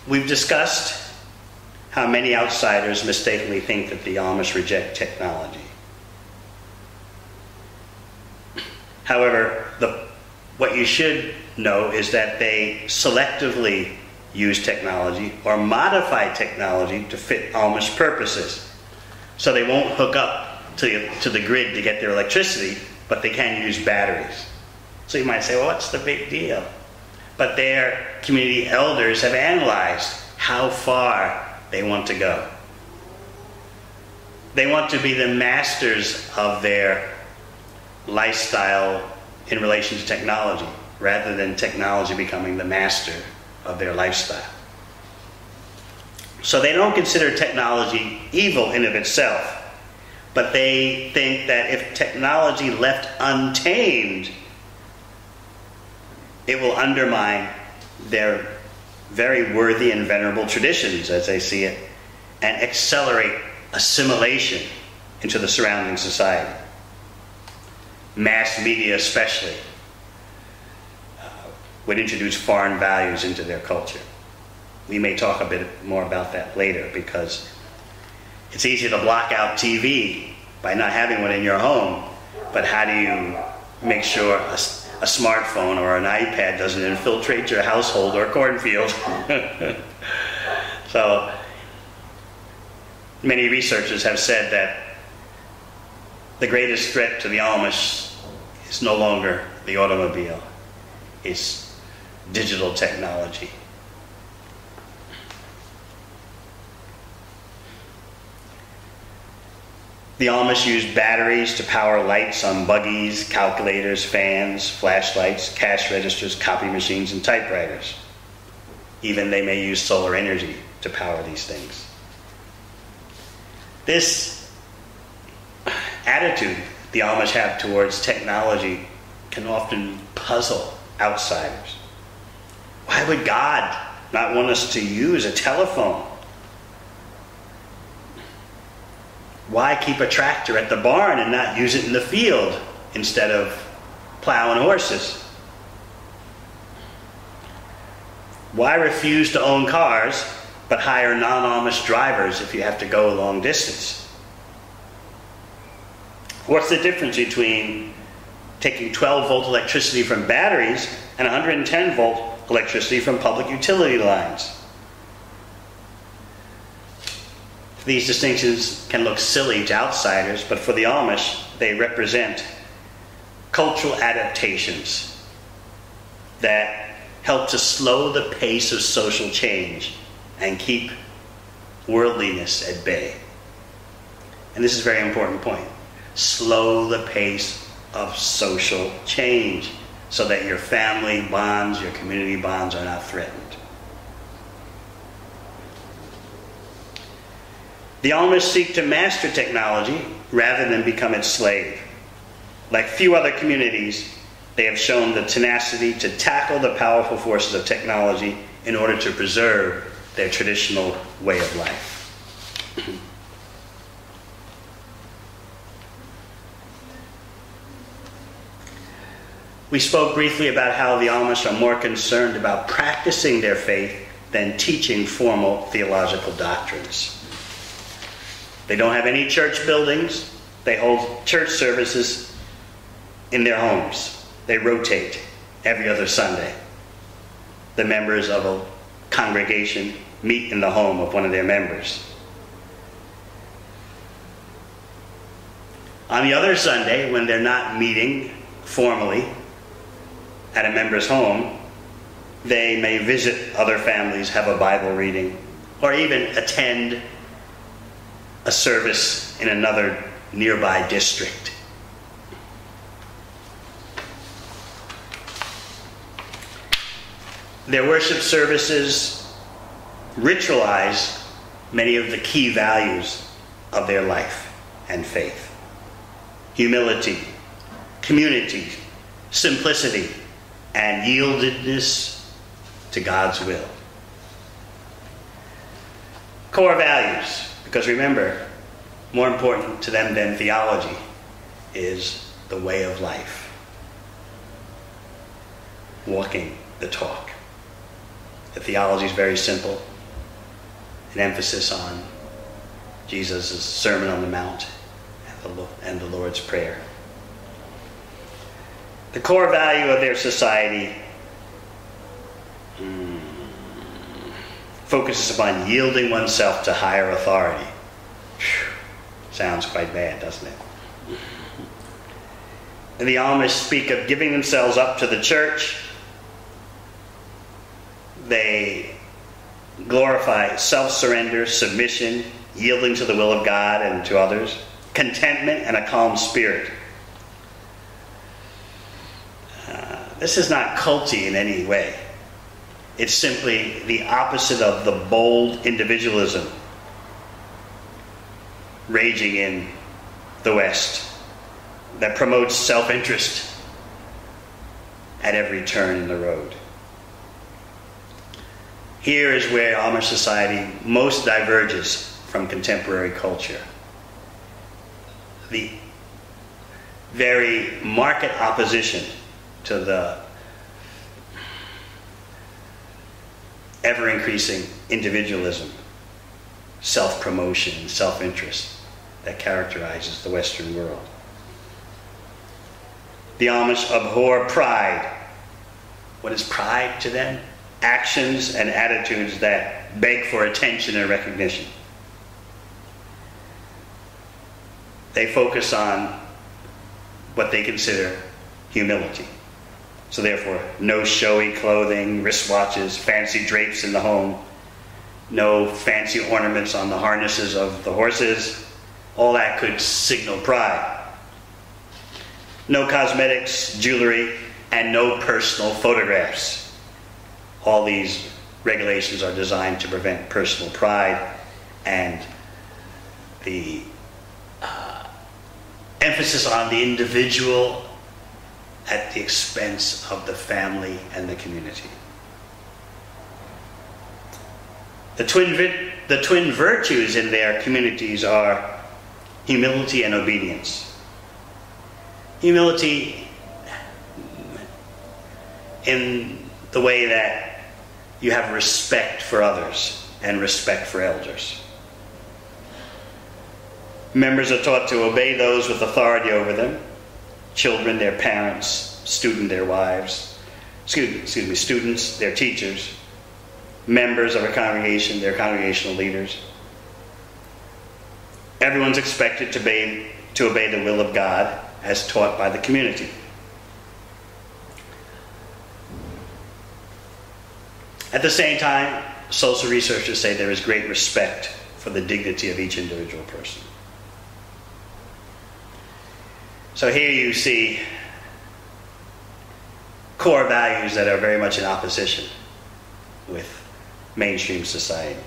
[SPEAKER 2] We've discussed how many outsiders mistakenly think that the Amish reject technology. However, what you should know is that they selectively use technology or modify technology to fit Amish purposes. So they won't hook up to the grid to get their electricity, but they can use batteries. So you might say, well, what's the big deal? But their community elders have analyzed how far they want to go. They want to be the masters of their lifestyle in relation to technology, rather than technology becoming the master of their lifestyle. So they don't consider technology evil in of itself, but they think that if technology left untamed, it will undermine their very worthy and venerable traditions, as they see it, and accelerate assimilation into the surrounding society. Mass media especially would introduce foreign values into their culture. We may talk a bit more about that later, because it's easy to block out TV by not having one in your home, but how do you make sure a smartphone or an iPad doesn't infiltrate your household or cornfield? So many researchers have said that the greatest threat to the Amish is no longer the automobile, it's digital technology. The Amish use batteries to power lights on buggies, calculators, fans, flashlights, cash registers, copy machines, and typewriters. Even they may use solar energy to power these things. This attitude the Amish have towards technology can often puzzle outsiders. Why would God not want us to use a telephone? Why keep a tractor at the barn and not use it in the field instead of plowing horses? Why refuse to own cars but hire non-Amish drivers if you have to go a long distance? What's the difference between taking 12-volt electricity from batteries and 110-volt electricity from public utility lines? These distinctions can look silly to outsiders, but for the Amish, they represent cultural adaptations that help to slow the pace of social change and keep worldliness at bay. And this is a very important point. Slow the pace of social change so that your family bonds, your community bonds are not threatened. The Amish seek to master technology rather than become its slave. Like few other communities, they have shown the tenacity to tackle the powerful forces of technology in order to preserve their traditional way of life. We spoke briefly about how the Amish are more concerned about practicing their faith than teaching formal theological doctrines. They don't have any church buildings. They hold church services in their homes. They rotate every other Sunday. The members of a congregation meet in the home of one of their members. On the other Sunday, when they're not meeting formally at a member's home, they may visit other families, have a Bible reading, or even attend a service in another nearby district. Their worship services ritualize many of the key values of their life and faith. Humility, community, simplicity, and yieldedness to God's will. Core values. Because remember, more important to them than theology is the way of life. Walking the talk. The theology is very simple. An emphasis on Jesus' Sermon on the Mount and the Lord's Prayer. The core value of their society focuses upon yielding oneself to higher authority. Sounds quite bad, doesn't it? And the Amish speak of giving themselves up to the church. They glorify self-surrender, submission, yielding to the will of God and to others, contentment, and a calm spirit. This is not culty in any way. It's simply the opposite of the bold individualism raging in the West that promotes self-interest at every turn in the road. Here is where Amish society most diverges from contemporary culture. The very marked opposition to the ever-increasing individualism, self-promotion, and self-interest that characterizes the Western world. The Amish abhor pride. What is pride to them? Actions and attitudes that beg for attention and recognition. They focus on what they consider humility. So therefore, no showy clothing, wristwatches, fancy drapes in the home, no fancy ornaments on the harnesses of the horses. All that could signal pride. No cosmetics, jewelry, and no personal photographs. All these regulations are designed to prevent personal pride and the emphasis on the individual at the expense of the family and the community. The twin virtues in their communities are humility and obedience. Humility in the way that you have respect for others and respect for elders. Members are taught to obey those with authority over them. Children, their parents; students, their wives; students, their teachers; members of a congregation, their congregational leaders. Everyone's expected to obey the will of God as taught by the community. At the same time, social researchers say there is great respect for the dignity of each individual person. So here you see core values that are very much in opposition with mainstream society.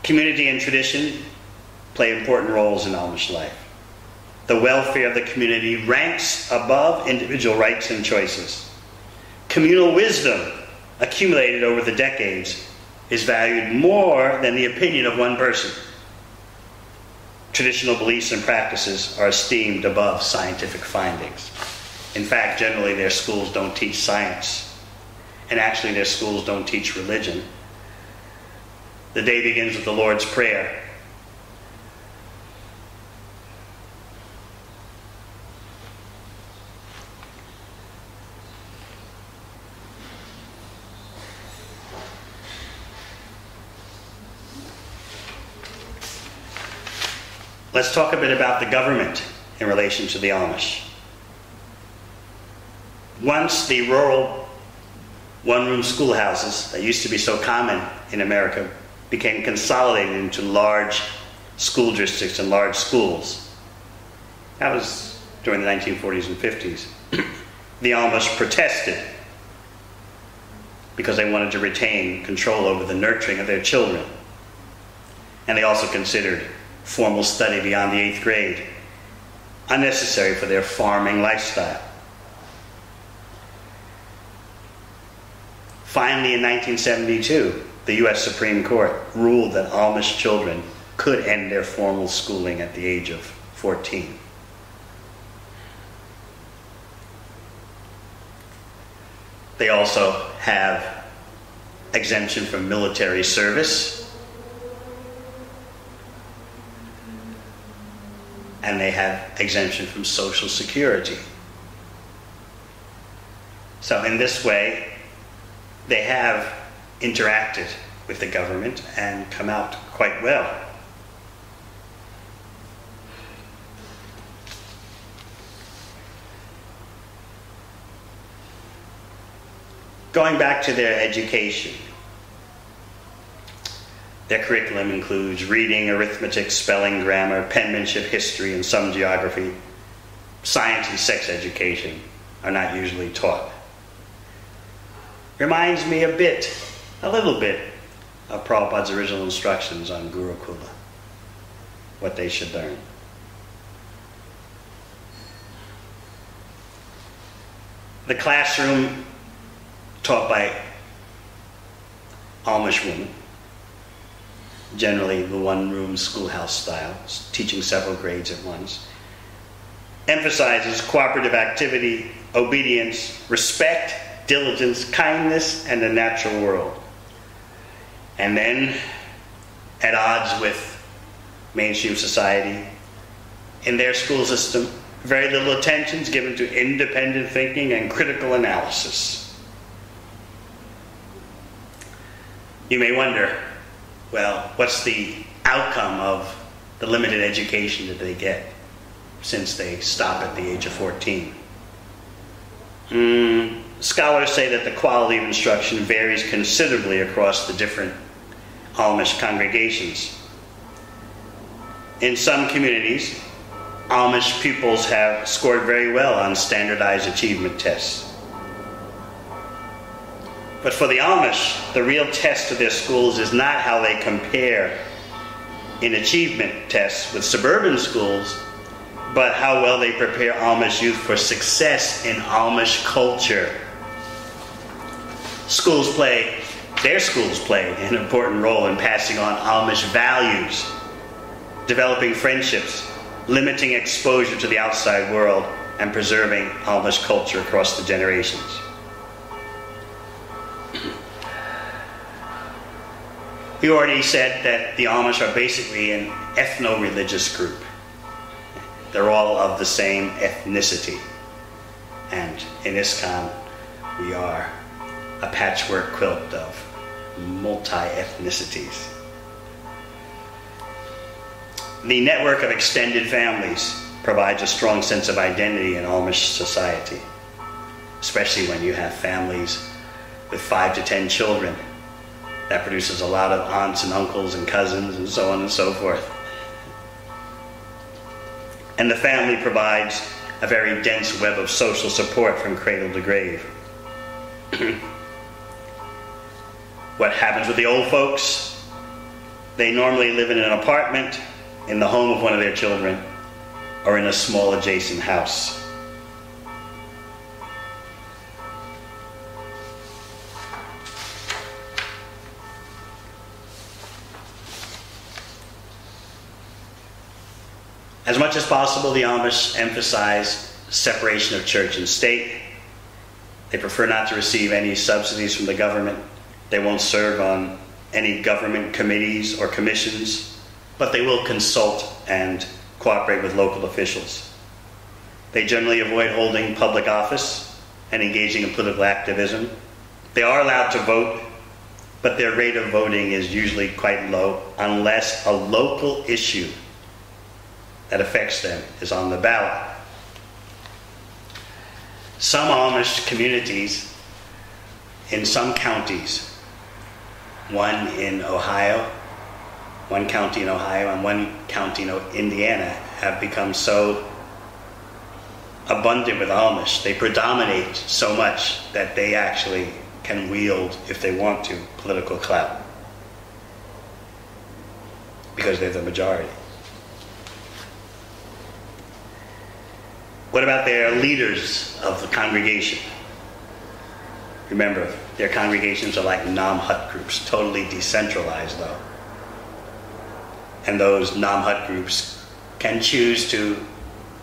[SPEAKER 2] Community and tradition play important roles in Amish life. The welfare of the community ranks above individual rights and choices. Communal wisdom accumulated over the decades is valued more than the opinion of one person. Traditional beliefs and practices are esteemed above scientific findings. In fact, generally their schools don't teach science, and actually their schools don't teach religion. The day begins with the Lord's Prayer. Let's talk a bit about the government in relation to the Amish. Once the rural one-room schoolhouses that used to be so common in America became consolidated into large school districts and large schools. That was during the 1940s and 50s. The Amish protested because they wanted to retain control over the nurturing of their children. And they also considered formal study beyond the 8th grade unnecessary for their farming lifestyle. Finally, in 1972, the U.S. Supreme Court ruled that Amish children could end their formal schooling at the age of 14. They also have exemption from military service, and they have exemption from Social Security. So in this way, they have interacted with the government and come out quite well. Going back to their education, their curriculum includes reading, arithmetic, spelling, grammar, penmanship, history, and some geography. Science and sex education are not usually taught. Reminds me a little bit, of Prabhupada's original instructions on Gurukula, what they should learn. The classroom taught by Amish women, generally the one-room schoolhouse style, teaching several grades at once, emphasizes cooperative activity, obedience, respect, diligence, kindness, and the natural world. And then, at odds with mainstream society, in their school system, very little attention is given to independent thinking and critical analysis. You may wonder, well, what's the outcome of the limited education that they get since they stop at the age of 14? Scholars say that the quality of instruction varies considerably across the different Amish congregations. In some communities, Amish pupils have scored very well on standardized achievement tests. But for the Amish, the real test of their schools is not how they compare in achievement tests with suburban schools, but how well they prepare Amish youth for success in Amish culture. Their schools play an important role in passing on Amish values, developing friendships, limiting exposure to the outside world, and preserving Amish culture across the generations. We already said that the Amish are basically an ethno-religious group. They're all of the same ethnicity. And in ISKCON, we are a patchwork quilt of multi-ethnicities. The network of extended families provides a strong sense of identity in Amish society, especially when you have families with 5 to 10 children. That produces a lot of aunts and uncles and cousins and so on and so forth. And the family provides a very dense web of social support from cradle to grave. What happens with the old folks? They normally live in an apartment, in the home of one of their children, or in a small adjacent house. As much as possible, the Amish emphasize separation of church and state. They prefer not to receive any subsidies from the government. They won't serve on any government committees or commissions, but they will consult and cooperate with local officials. They generally avoid holding public office and engaging in political activism. They are allowed to vote, but their rate of voting is usually quite low unless a local issue that affects them is on the ballot. Some Amish communities in some counties, one county in Ohio and one county in Indiana, have become so abundant with Amish, they predominate so much that they actually can wield, if they want to, political clout because they're the majority. What about their leaders of the congregation? Remember, their congregations are like Nam-Hut groups, totally decentralized though. And those Nam-Hut groups can choose to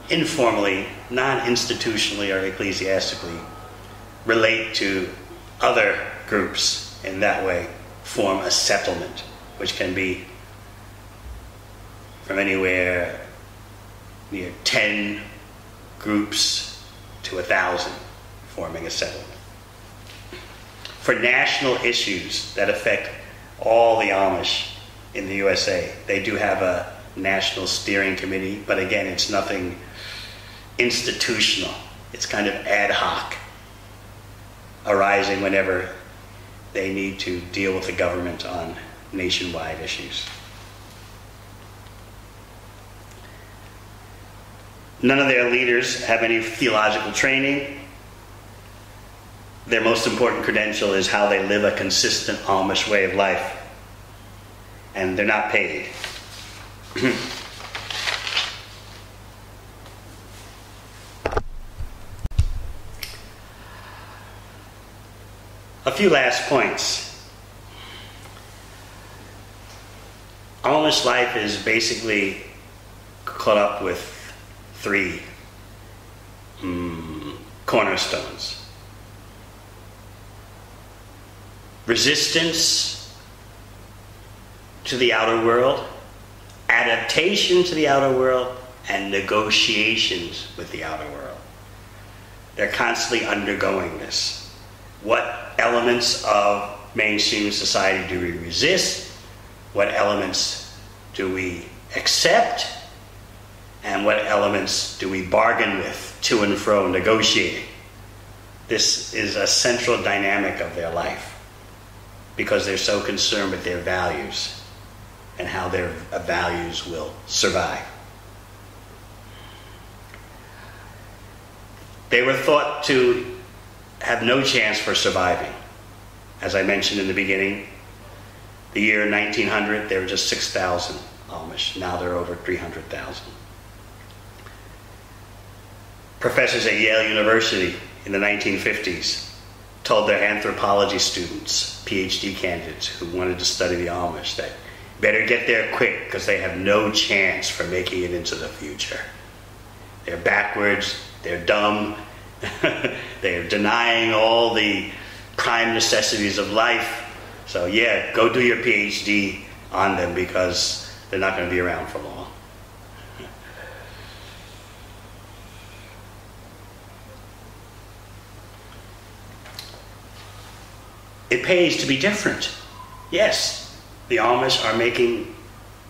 [SPEAKER 2] informally, non-institutionally or ecclesiastically, relate to other groups in that way, form a settlement, which can be from anywhere near 10 groups to 1,000 forming a settlement. For national issues that affect all the Amish in the USA, they do have a national steering committee, but again, it's nothing institutional. It's kind of ad hoc, arising whenever they need to deal with the government on nationwide issues. None of their leaders have any theological training. Their most important credential is how they live a consistent Amish way of life. And they're not paid. A few last points. Amish life is basically caught up with 3 cornerstones. resistance to the outer world, adaptation to the outer world, and negotiations with the outer world. They're constantly undergoing this. What elements of mainstream society do we resist? What elements do we accept? And what elements do we bargain with, to and fro, negotiating? This is a central dynamic of their life because they're so concerned with their values and how their values will survive. They were thought to have no chance for surviving. As I mentioned in the beginning, the year 1900, there were just 6,000 Amish. Now there are over 300,000. Professors at Yale University in the 1950s told their anthropology students, PhD candidates who wanted to study the Amish, that better get there quick because they have no chance for making it into the future. They're backwards, they're dumb, they're denying all the prime necessities of life. So yeah, go do your PhD on them because they're not going to be around for long. It pays to be different. Yes, the Amish are making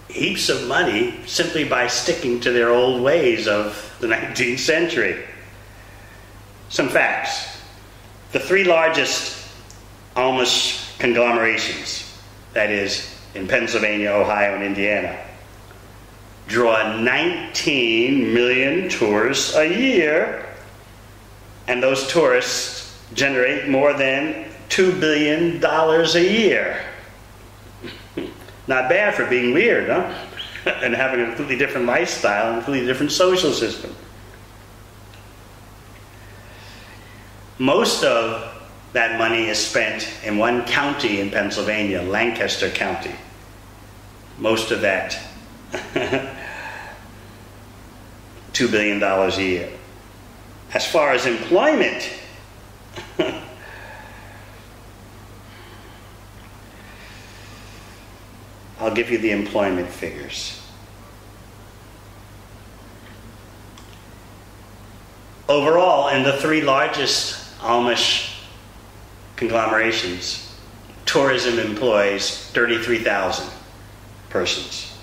[SPEAKER 2] heaps of money simply by sticking to their old ways of the 19th century. Some facts. The three largest Amish conglomerations, that is, in Pennsylvania, Ohio, and Indiana, draw 19 million tourists a year, and those tourists generate more than $2 billion a year. Not bad for being weird, huh? And having a completely different lifestyle and a completely different social system. Most of that money is spent in one county in Pennsylvania, Lancaster County. Most of that, $2 billion a year. As far as employment, I'll give you the employment figures. Overall, in the three largest Amish conglomerations, tourism employs 33,000 persons.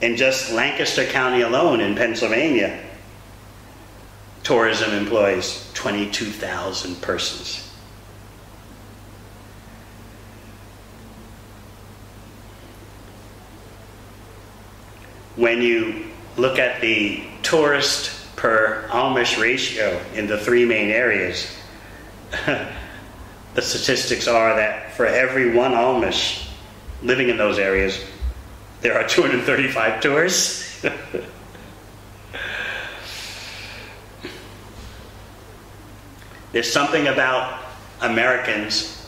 [SPEAKER 2] In just Lancaster County alone in Pennsylvania, tourism employs 22,000 persons. When you look at the tourist per Amish ratio in the three main areas, the statistics are that for every one Amish living in those areas, there are 235 tourists. There's something about Americans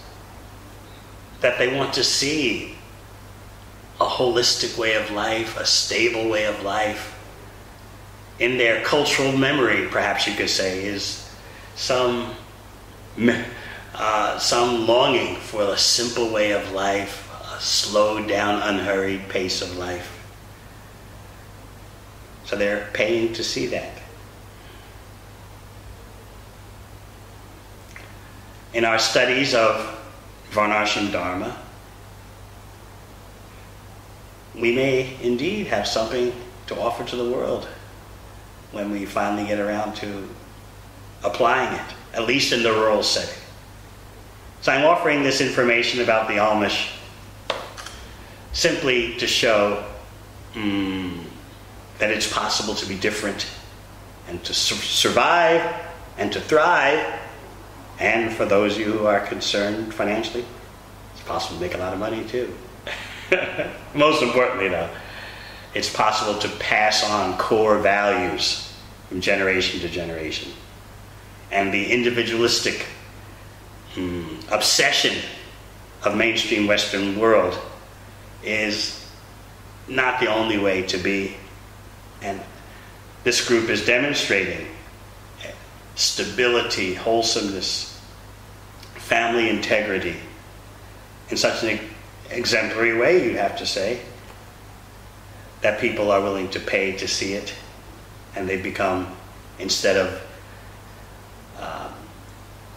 [SPEAKER 2] that they want to see a holistic way of life, a stable way of life. In their cultural memory, perhaps you could say, is some longing for a simple way of life, a slowed down, unhurried pace of life. So they're paying to see that. In our studies of Varnashram Dharma, we may indeed have something to offer to the world when we finally get around to applying it, at least in the rural setting. So I'm offering this information about the Amish simply to show that it's possible to be different and to survive and to thrive. And for those of you who are concerned financially, it's possible to make a lot of money too. Most importantly, though, it's possible to pass on core values from generation to generation. And the individualistic obsession of mainstream Western world is not the only way to be. And this group is demonstrating stability, wholesomeness, family integrity, in such an exemplary way, you'd have to say, that people are willing to pay to see it, and they become, instead of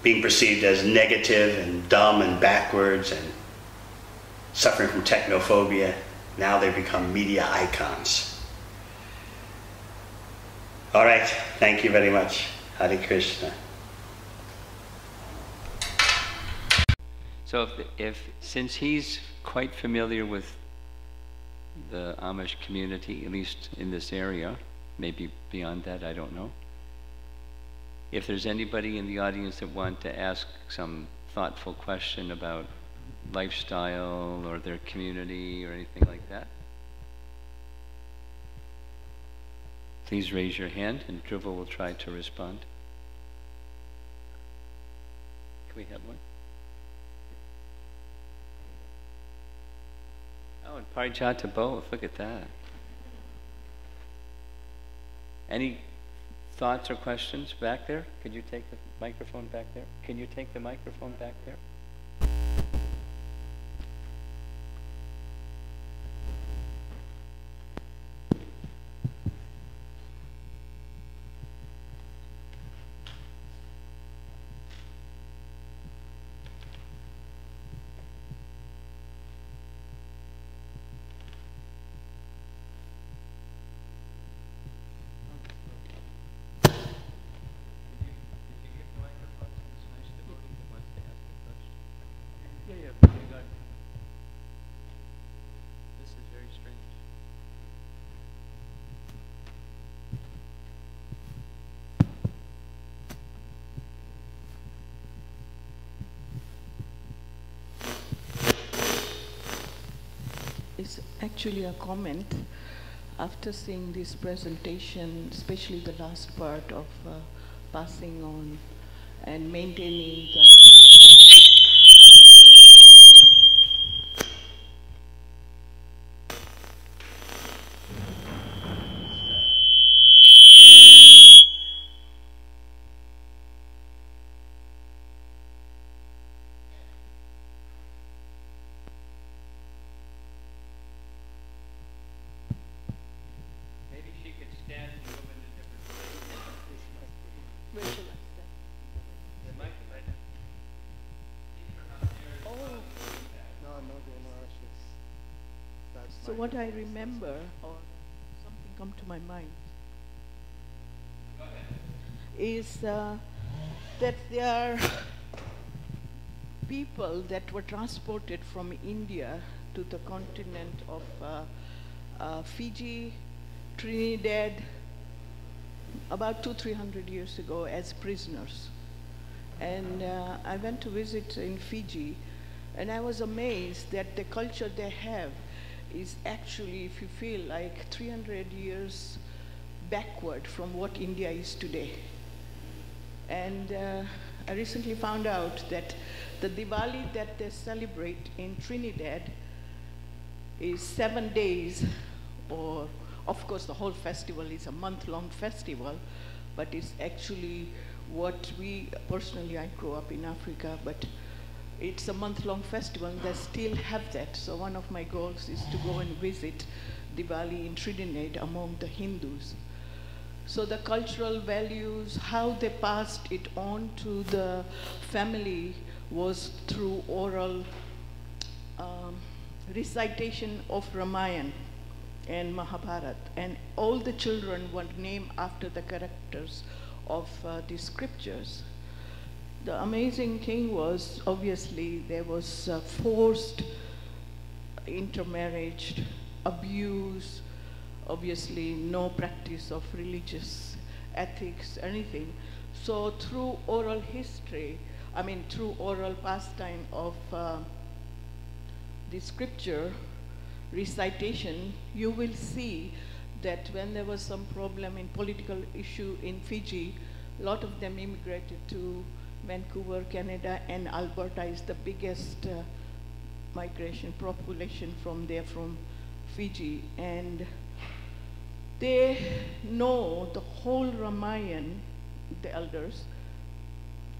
[SPEAKER 2] being perceived as negative and dumb and backwards and suffering from technophobia, now they become media icons. All right, thank you very much. Hare Krishna.
[SPEAKER 1] So since he's quite familiar with the Amish community, at least in this area, maybe beyond that, I don't know. If there's anybody in the audience that want to ask some thoughtful question about lifestyle or their community or anything like that, please raise your hand and Dhruva will try to respond. Can we have one? Oh, and Parijata both, look at that. Any thoughts or questions back there? Could you take the microphone back there? Can you take the microphone back there?
[SPEAKER 3] It's actually a comment. After seeing this presentation, especially the last part of passing on and maintaining the So what I remember, or something come to my mind, is that there are people that were transported from India to the continent of Fiji, Trinidad, about 200-300 years ago as prisoners. And I went to visit in Fiji, and I was amazed that the culture they have is actually, if you feel like 300 years backward from what India is today. And I recently found out that the Diwali that they celebrate in Trinidad is 7 days, or of course the whole festival is a month-long festival, but it's actually what we, personally I grew up in Africa, but it's a month-long festival and they still have that. So one of my goals is to go and visit Diwali in Trinidad among the Hindus. So the cultural values, how they passed it on to the family was through oral recitation of Ramayana and Mahabharata. And all the children were named after the characters of the scriptures. The amazing thing was, obviously, there was forced intermarriage, abuse, obviously no practice of religious ethics, anything. So through oral history, I mean through oral pastime of the scripture recitation, you will see that when there was some problem in political issue in Fiji, a lot of them immigrated to Vancouver, Canada, and Alberta is the biggest migration population from there, from Fiji. And they know the whole Ramayana, the elders,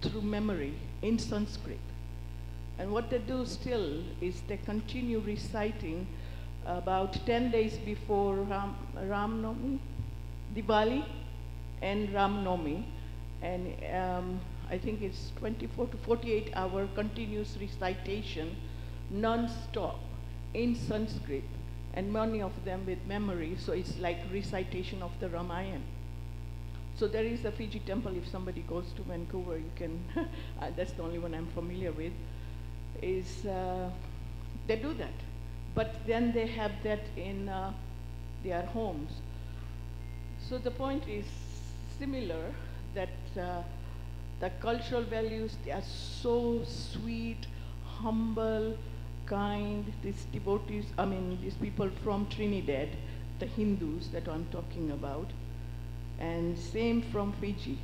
[SPEAKER 3] through memory in Sanskrit. And what they do still is they continue reciting about 10 days before Ram Navami, Diwali and Ram Navami. And I think it's 24 to 48 hour continuous recitation, non-stop, in Sanskrit, and many of them with memory, so it's like recitation of the Ramayana. So there is a Fiji temple, if somebody goes to Vancouver, you can, that's the only one I'm familiar with, is they do that. But then they have that in their homes. So the point is similar, that the cultural values, they are so sweet, humble, kind. These devotees, I mean, these people from Trinidad, the Hindus that I'm talking about, and same from Fiji.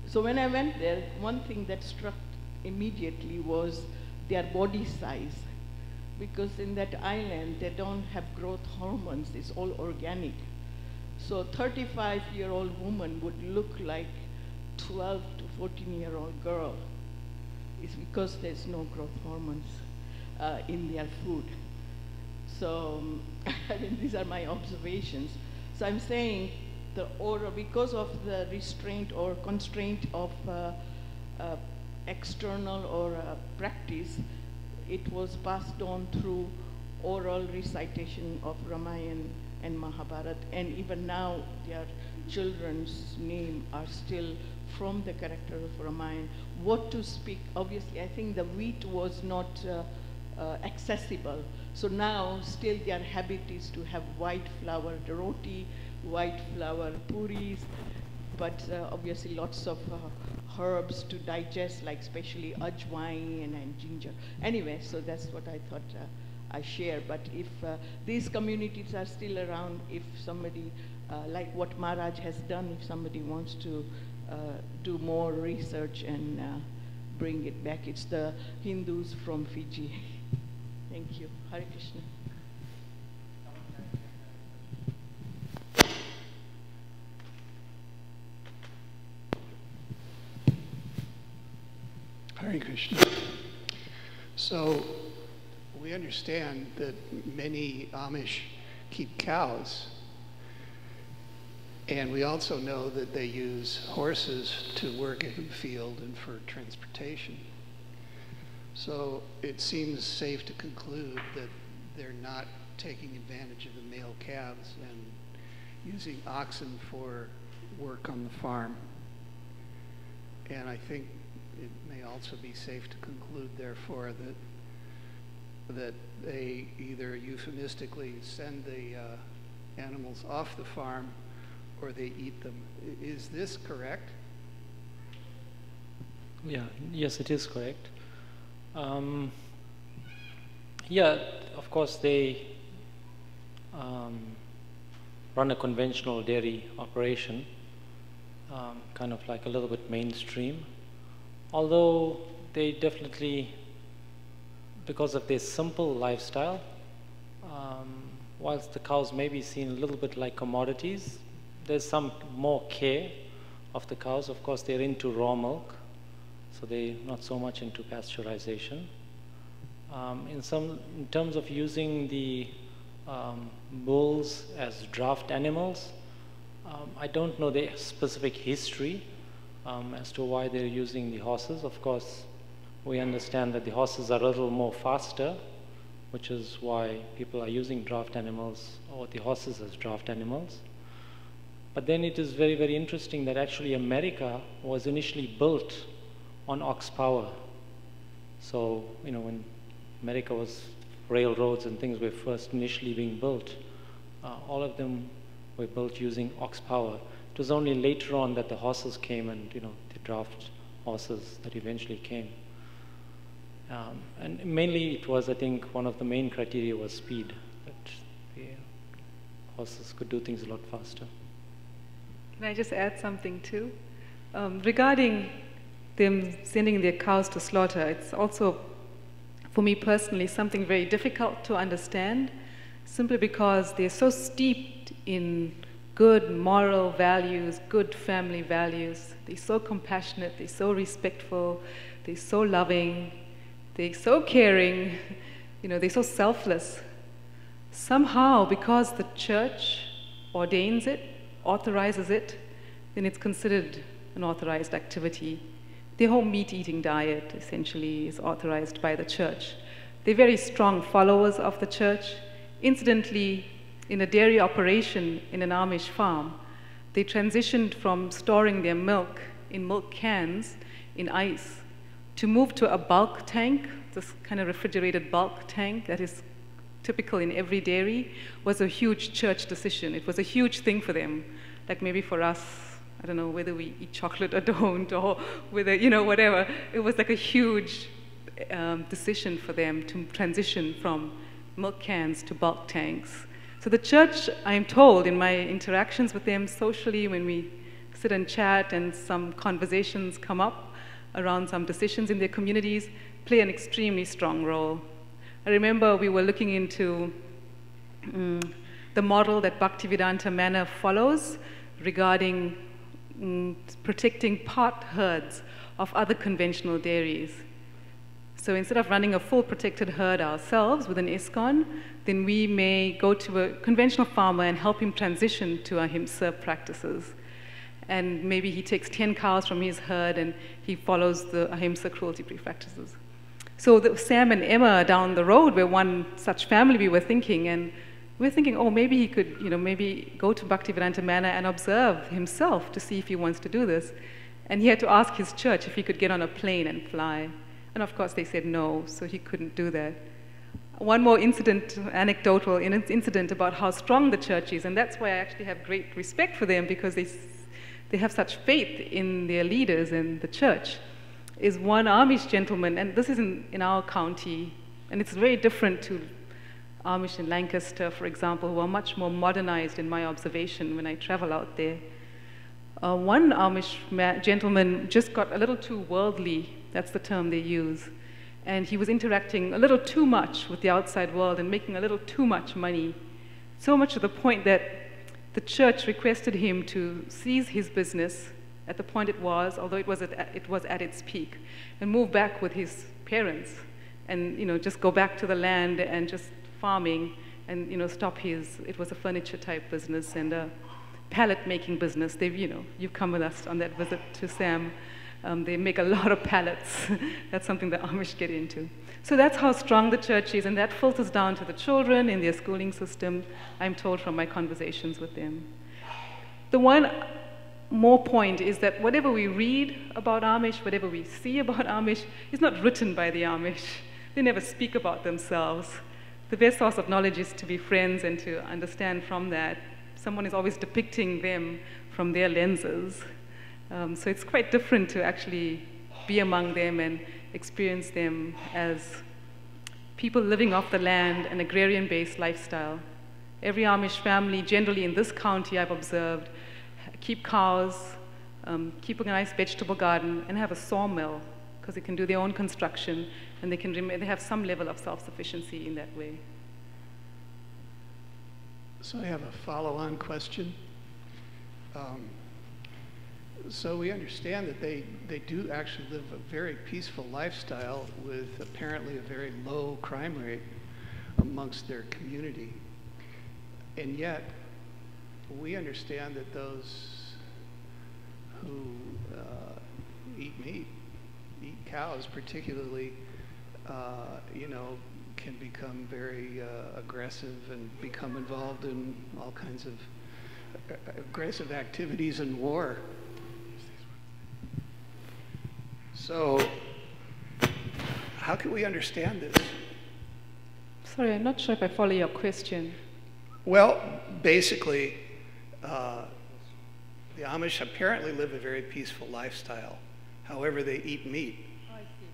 [SPEAKER 3] So when I went there, one thing that struck immediately was their body size, because in that island, they don't have growth hormones, it's all organic. So a 35-year-old woman would look like 12 to 14-year-old girl. It's because there's no growth hormones in their food. So, I mean, these are my observations. So I'm saying the aura, because of the restraint or constraint of external or practice, it was passed on through oral recitation of Ramayana and Mahabharata, and even now their children's name are still from the character of Ramayana. What to speak, obviously I think the wheat was not accessible, so now still their habit is to have white flour roti, white flour puris, but obviously lots of herbs to digest, like especially ajwain and ginger. Anyway, so that's what I thought I share. But if these communities are still around, if somebody, like what Maharaj has done, if somebody wants to do more research and bring it back, it's the Hindus from Fiji. Thank you. Hare Krishna.
[SPEAKER 4] Hare Krishna. So we understand that many Amish keep cows, and we also know that they use horses to work in the field and for transportation. So it seems safe to conclude that they're not taking advantage of the male calves and using oxen for work on the farm. And I think it may also be safe to conclude, therefore, that they either euphemistically send the animals off the farm or they eat them. Is this correct?
[SPEAKER 5] Yeah, yes, it is correct. Yeah, of course, they run a conventional dairy operation, kind of like a little bit mainstream. Although they definitely, because of their simple lifestyle, whilst the cows may be seen a little bit like commodities, there's some more care of the cows. Of course, they're into raw milk, so they're not so much into pasteurization. In terms of using the bulls as draft animals, I don't know the specific history as to why they're using the horses. Of course, we understand that the horses are a little more faster, which is why people are using draft animals or the horses as draft animals. But then it is very, very interesting that actually America was initially built on ox power. So, you know, when America was, railroads and things were first initially being built, all of them were built using ox power. It was only later on that the horses came, and, you know, the draft horses that eventually came. And mainly it was, I think, one of the main criteria was speed, that the horses could do things a lot faster.
[SPEAKER 6] Can I just add something too? Regarding them sending their cows to slaughter, it's also, for me personally, something very difficult to understand, simply because they're so steeped in good moral values, good family values. They're so compassionate, they're so respectful, they're so loving, They're so caring, they're so selfless. Somehow, because the church ordains it, authorizes it, then it's considered an authorized activity. The whole meat-eating diet, essentially, is authorized by the church. They're very strong followers of the church. Incidentally, in a dairy operation in an Amish farm, they transitioned from storing their milk in milk cans in ice to move to a bulk tank, this kind of refrigerated bulk tank that is typical in every dairy. Was a huge church decision. It was a huge thing for them. Like maybe for us, I don't know whether we eat chocolate or don't, or whether, whatever. It was like a huge decision for them to transition from milk cans to bulk tanks. So the church, I'm told, in my interactions with them socially, when we sit and chat and some conversations come up around some decisions in their communities, play an extremely strong role. I remember we were looking into the model that Bhaktivedanta Manor follows regarding protecting part herds of other conventional dairies. So instead of running a full protected herd ourselves with an ISKCON, then we may go to a conventional farmer and help him transition to ahimsa practices. And maybe he takes 10 cows from his herd and he follows the ahimsa cruelty-free practices. So Sam and Emma down the road were one such family we were thinking, and we were thinking, oh, maybe he could, maybe go to Bhaktivedanta Manor and observe himself to see if he wants to do this. And he had to ask his church if he could get on a plane and fly. And of course they said no, so he couldn't do that. One more anecdotal incident about how strong the church is, and that's why I actually have great respect for them, because they have such faith in their leaders and the church, is one Amish gentleman, and this is in our county, and it's very different to Amish in Lancaster, for example, who are much more modernized in my observation when I travel out there. One Amish gentleman just got a little too worldly, that's the term they use, and he was interacting a little too much with the outside world and making a little too much money, so much to the point that the church requested him to cease his business at the point it was, although it was at its peak, and move back with his parents and just go back to the land and just farming and stop it was a furniture type business and a pallet making business. You've come with us on that visit to Sam. They make a lot of pallets. That's something the Amish get into. So that's how strong the church is, and that filters down to the children in their schooling system, I'm told from my conversations with them. The one more point is that whatever we read about Amish, whatever we see about Amish, is not written by the Amish. They never speak about themselves. The best source of knowledge is to be friends and to understand from that. Someone is always depicting them from their lenses. So it's quite different to actually be among them and experience them as people living off the land, an agrarian-based lifestyle. Every Amish family, generally in this county I've observed, keep cows, keep a nice vegetable garden, and have a sawmill, because they can do their own construction, and they have some level of self-sufficiency in that way.
[SPEAKER 4] So I have a follow-on question. So we understand that they do actually live a very peaceful lifestyle with apparently a very low crime rate amongst their community. And yet, we understand that those who eat meat, eat cows particularly, can become very aggressive and become involved in all kinds of aggressive activities and war. So, how can we understand this?
[SPEAKER 6] Sorry, I'm not sure if I follow your question.
[SPEAKER 4] Well, basically, the Amish apparently live a very peaceful lifestyle. However, they eat meat.
[SPEAKER 6] Oh, I see.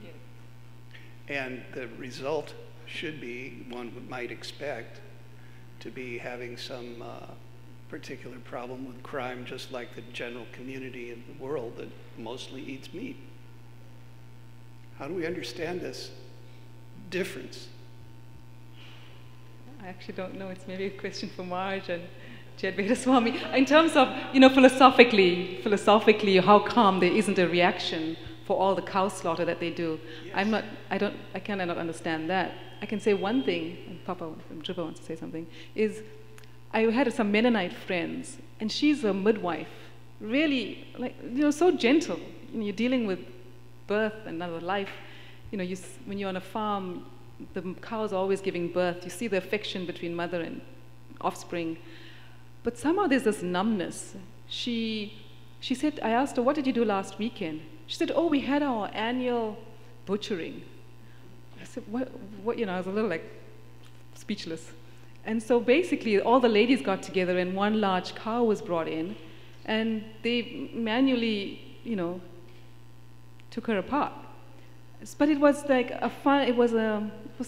[SPEAKER 6] Yes.
[SPEAKER 4] And the result should be, one might expect, to be having some particular problem with crime, just like the general community in the world that mostly eats meat. How do we understand this difference?
[SPEAKER 6] I actually don't know. It's maybe a question for Marge and Jed Vedaswamy. In terms of, philosophically, how come there isn't a reaction for all the cow slaughter that they do.
[SPEAKER 2] Yes.
[SPEAKER 6] I cannot understand that. I can say one thing, and Papa Driva wants to say something, is I had some Mennonite friends, and she's a midwife, really, so gentle. You're dealing with birth and another life. When you're on a farm, the cows are always giving birth. You see the affection between mother and offspring. But somehow there's this numbness. She said, I asked her, what did you do last weekend? She said, oh, we had our annual butchering. I said, what? I was a little speechless. And so basically all the ladies got together and one large cow was brought in and they manually, took her apart. But it was like it was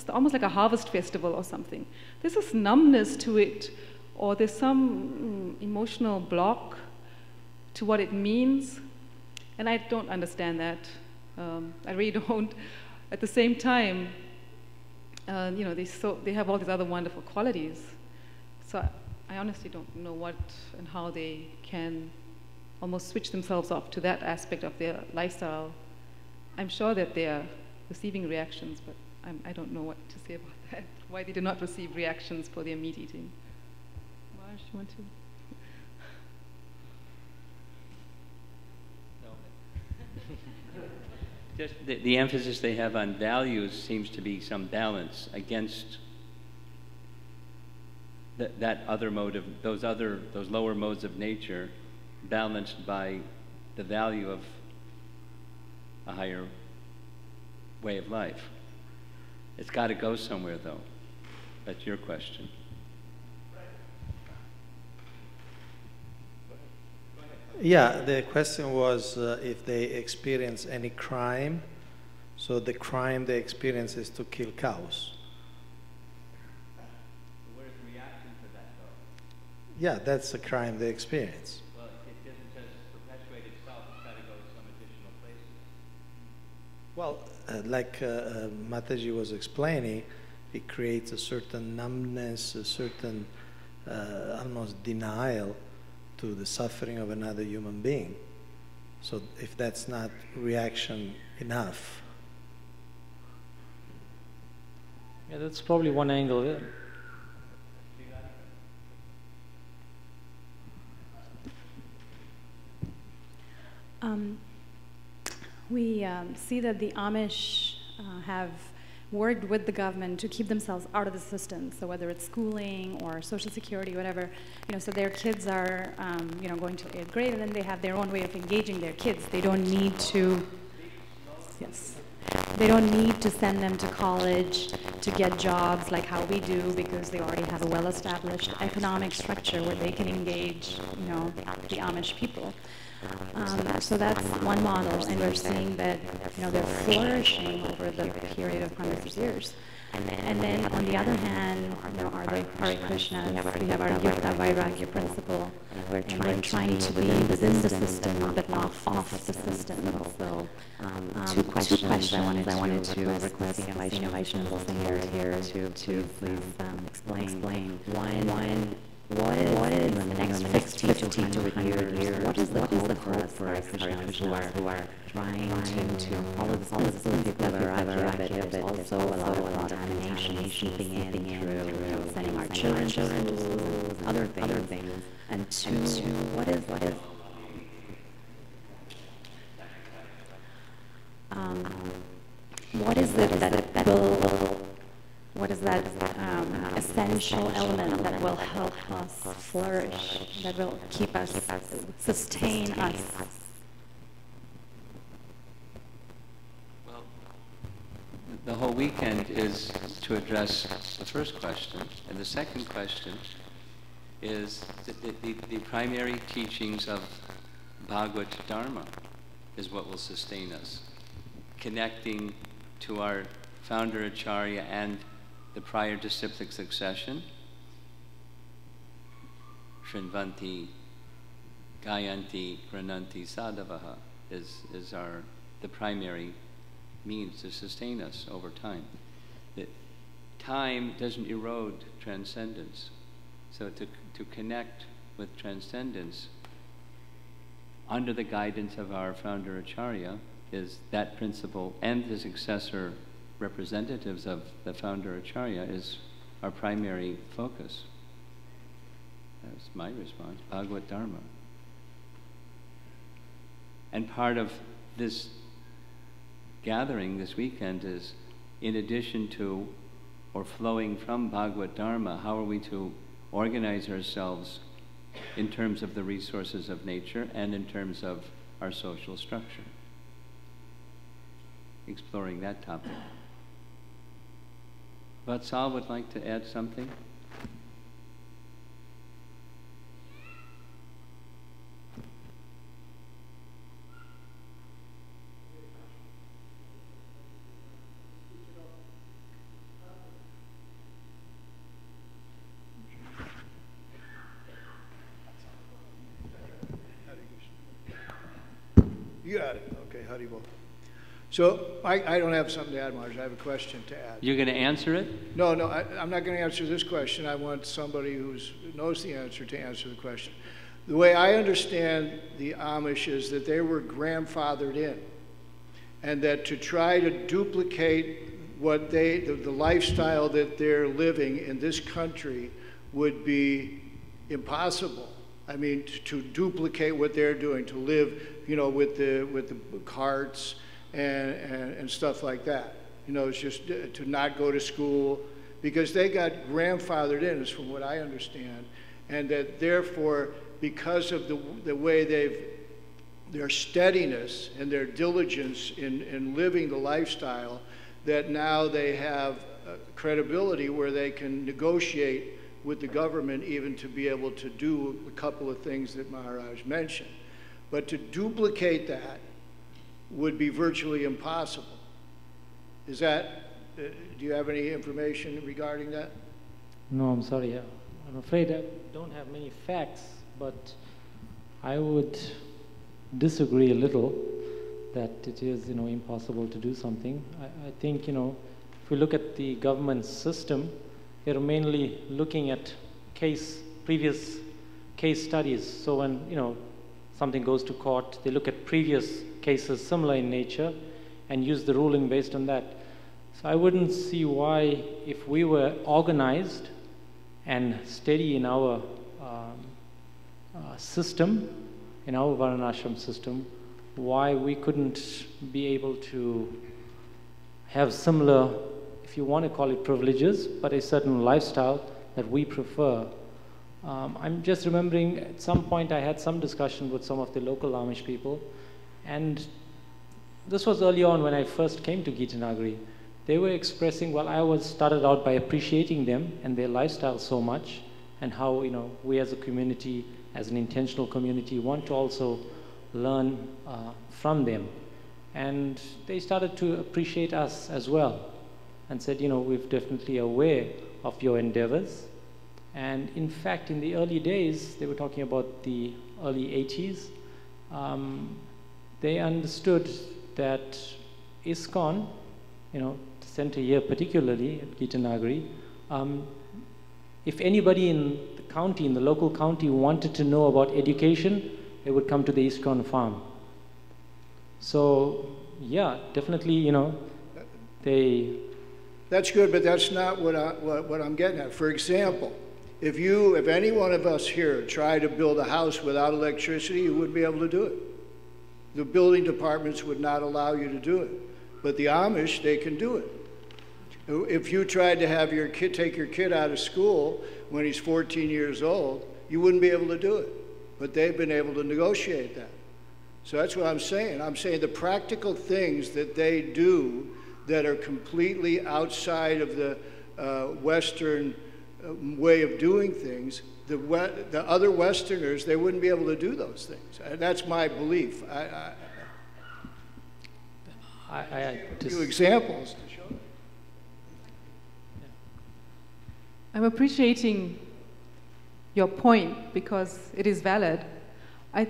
[SPEAKER 6] almost like a harvest festival or something. There's this numbness to it, or there's some emotional block to what it means, and I don't understand that. I really don't. At the same time, they have all these other wonderful qualities. So I honestly don't know what and how they can almost switch themselves off to that aspect of their lifestyle. I'm sure that they are receiving reactions, but I don't know what to say about that. Why they do not receive reactions for their meat eating. Marsh, you want to?
[SPEAKER 1] No. Just the emphasis they have on values seems to be some balance against that other mode of those lower modes of nature, balanced by the value of a higher way of life. It's got to go somewhere, though. That's your question.
[SPEAKER 7] Yeah, the question was if they experience any crime. So the crime they experience is to kill cows.
[SPEAKER 1] Where's the reaction to that, though?
[SPEAKER 7] Yeah, that's the crime they experience.
[SPEAKER 1] Well, it doesn't just perpetuate itself. It's got to go to some additional places.
[SPEAKER 7] Well, like Mataji was explaining, it creates a certain numbness, a certain almost denial to the suffering of another human being. So if that's not reaction enough.
[SPEAKER 5] Yeah, that's probably one angle. Yeah.
[SPEAKER 8] We see that the Amish have worked with the government to keep themselves out of the system. So whether it's schooling or Social Security, whatever, so their kids are, going to 8th grade, and then they have their own way of engaging their kids. They don't need to, yes, they don't need to send them to college to get jobs like how we do, because they already have a well-established economic structure where they can engage, the Amish people. So that's one model, and we're seeing that they're flourishing over the period of hundreds of years. And then on the other hand, there are the Hare Krishnas. We have our Gita Vairagya principle, and we're trying to be within the system, but not off the system. So two questions I wanted to request the Vaishnavas here to please explain. One, what is in the next 50 to 100 years, what is the hope for our Krishnas who are trying to follow the principle of Vairagya, but also a lot of contamination seeping in through sending our children to schools, other things. And two, what is it that will, what is that essential element that will help us flourish, that will keep us, sustain us?
[SPEAKER 1] Well, the whole weekend is to address the first question, and the second question is the primary teachings of Bhagavad Dharma is what will sustain us. Connecting to our founder Acharya and the prior disciplic succession, Shrinvanti, Gayanti, Grananti, Sadhavaha is the primary means to sustain us over time. That time doesn't erode transcendence. So to connect with transcendence under the guidance of our founder Acharya is that principle, and the successor representatives of the founder Acharya is our primary focus. That's my response, Bhagavad Dharma. And part of this gathering this weekend is, in addition to, or flowing from Bhagavad Dharma, how are we to organize ourselves in terms of the resources of nature and in terms of our social structure? Exploring that topic. Vatsal would like to add something?
[SPEAKER 9] You got it. Okay, Haribol. So I don't have something to add, Marge. I have a question to add.
[SPEAKER 1] You're going to answer it?
[SPEAKER 9] No, I'm not going to answer this question. I want somebody who knows the answer to answer the question. The way I understand the Amish is that they were grandfathered in, and that to try to duplicate what the lifestyle that they're living in this country would be impossible. I mean, to duplicate what they're doing, to live, you know, with the carts and stuff like that. You know, it's just to not go to school, because they got grandfathered in, is from what I understand, and that therefore, because of the way their steadiness and their diligence in living the lifestyle, that now they have credibility where they can negotiate with the government even to be able to do a couple of things that Maharaj mentioned. But to duplicate that would be virtually impossible. Is that, do you have any information regarding that?
[SPEAKER 5] No, I'm sorry. I'm afraid I don't have many facts, but I would disagree a little that it is, impossible to do something. I think, if we look at the government system, they're mainly looking at previous case studies. So when, something goes to court, they look at previous cases similar in nature and use the ruling based on that. So I wouldn't see why, if we were organized and steady in our system, in our Varnashram system, why we couldn't be able to have similar, if you want to call it privileges, but a certain lifestyle that we prefer. I'm just remembering at some point I had some discussion with some of the local Amish people, and this was early on when I first came to Gita Nagari. They were expressing, well, I started out by appreciating them and their lifestyle so much, and how, we as a community, as an intentional community, want to also learn from them. And they started to appreciate us as well, and said, we're definitely aware of your endeavors. And in fact, in the early days, they were talking about the early 80s, they understood that ISKCON, the center here particularly at Gita Nagari, if anybody in the county, in the local county, wanted to know about education, they would come to the ISKCON farm. So, yeah, definitely, they...
[SPEAKER 9] That's good, but that's not what I'm getting at. For example, if any one of us here tried to build a house without electricity, you wouldn't be able to do it. The building departments would not allow you to do it. But the Amish, they can do it. If you tried to have take your kid out of school when he's 14 years old, you wouldn't be able to do it. But they've been able to negotiate that. So that's what I'm saying. I'm saying the practical things that they do that are completely outside of the Western way of doing things, the other Westerners, they wouldn't be able to do those things. That's my belief. I give you examples to show that.
[SPEAKER 6] I'm appreciating your point because it is valid.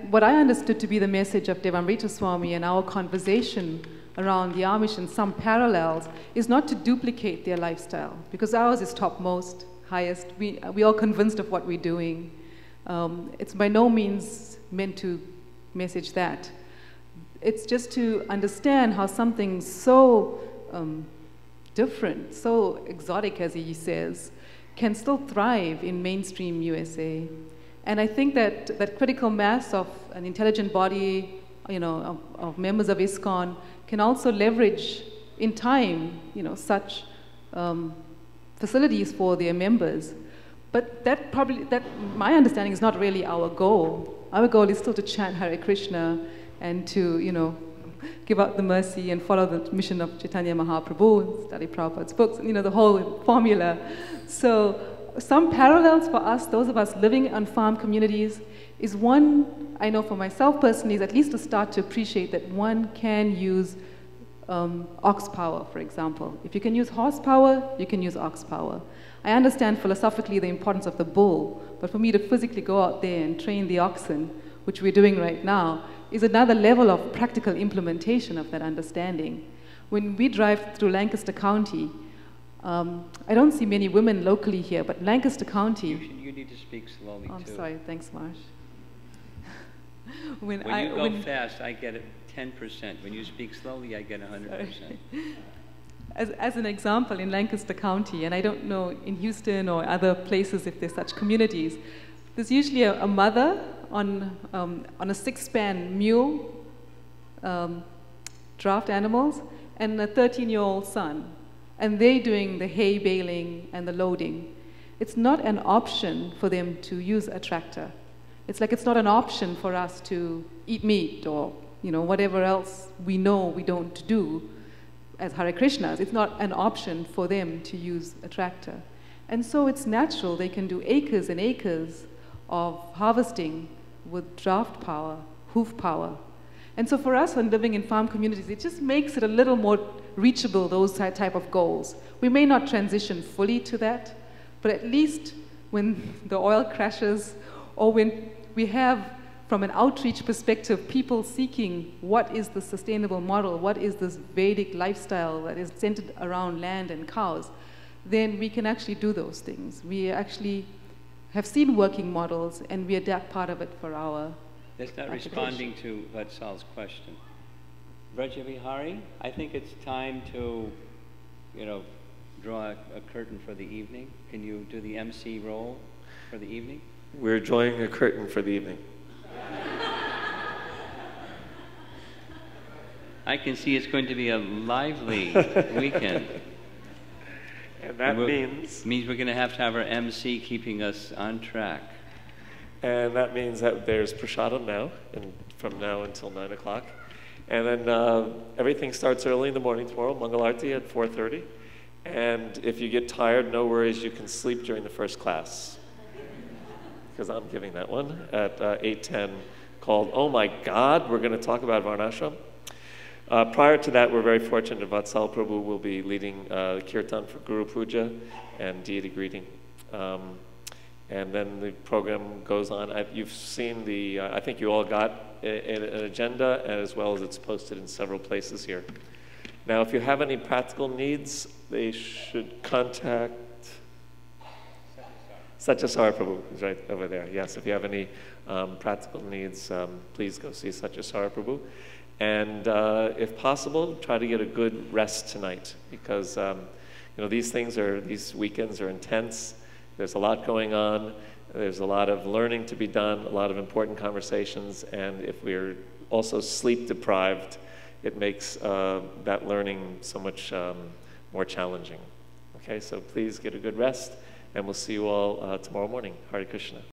[SPEAKER 6] What I understood to be the message of Devamrita Swami and our conversation around the Amish and some parallels is not to duplicate their lifestyle, because ours is topmost, highest. We're all convinced of what we're doing. It's by no means meant to message that. it's just to understand how something so different, so exotic, as he says, can still thrive in mainstream USA. And I think that that critical mass of an intelligent body, you know, of members of ISKCON can also leverage in time, you know, such facilities for their members. But that my understanding is not really our goal. Our goal is still to chant Hare Krishna and to, you know, give out the mercy and follow the mission of Chaitanya Mahaprabhu, study Prabhupada's books, you know, the whole formula. So some parallels for us, those of us living on farm communities, is one, I know for myself personally, is at least to start to appreciate that one can use ox power, for example. If you can use horsepower, you can use ox power. I understand philosophically the importance of the bull, but for me to physically go out there and train the oxen, which we're doing right now, is another level of practical implementation of that understanding. When we drive through Lancaster County, I don't see many women locally here, but Lancaster County...
[SPEAKER 1] You need to speak slowly, too.
[SPEAKER 6] I'm sorry, thanks, Marsh.
[SPEAKER 1] When you go fast, I get it 10%. When you speak slowly, I get 100%.
[SPEAKER 6] As an example, in Lancaster County, and I don't know in Houston or other places if there's such communities, there's usually a mother on a 6-span mule, draft animals, and a 13-year-old son. And they're doing the hay baling and the loading. It's not an option for them to use a tractor. It's like it's not an option for us to eat meat or, you know, whatever else we know we don't do as Hare Krishnas. It's not an option for them to use a tractor. And so it's natural they can do acres and acres of harvesting with draft power, hoof power. And so for us, when living in farm communities, it just makes it a little more reachable, those type of goals. We may not transition fully to that, but at least when the oil crashes, or when we have, from an outreach perspective, people seeking what is the sustainable model, what is this Vedic lifestyle that is centered around land and cows, then we can actually do those things. We actually have seen working models, and we adapt part of it for our
[SPEAKER 1] That's not responding to Vatsal's question. Vrajavihari, I think it's time to, you know, draw a curtain for the evening. Can you do the MC role for the evening?
[SPEAKER 10] We're drawing a curtain for the evening.
[SPEAKER 1] I can see it's going to be a lively weekend.
[SPEAKER 10] And that means
[SPEAKER 1] we're going to have our MC keeping us on track.
[SPEAKER 10] And that means that there's prasadam now, and from now until 9 o'clock. And then everything starts early in the morning tomorrow, Mangalarti at 4:30. And if you get tired, no worries, you can sleep during the first class. Because I'm giving that one at 8:10, called Oh My God, we're going to talk about Varnashram. Prior to that, we're very fortunate that Vatsal Prabhu will be leading Kirtan for Guru Puja and deity greeting. And then the program goes on. You've seen the, I think you all got an agenda, as well as it's posted in several places here. Now, if you have any practical needs, they should contact Satyasara Prabhu, who's right over there. Yes, if you have any practical needs, please go see Satyasara Prabhu. And if possible, try to get a good rest tonight, because you know, these weekends are intense. There's a lot going on. There's a lot of learning to be done, a lot of important conversations, and if we're also sleep deprived, it makes that learning so much more challenging. Okay, so please get a good rest, and we'll see you all tomorrow morning. Hare Krishna.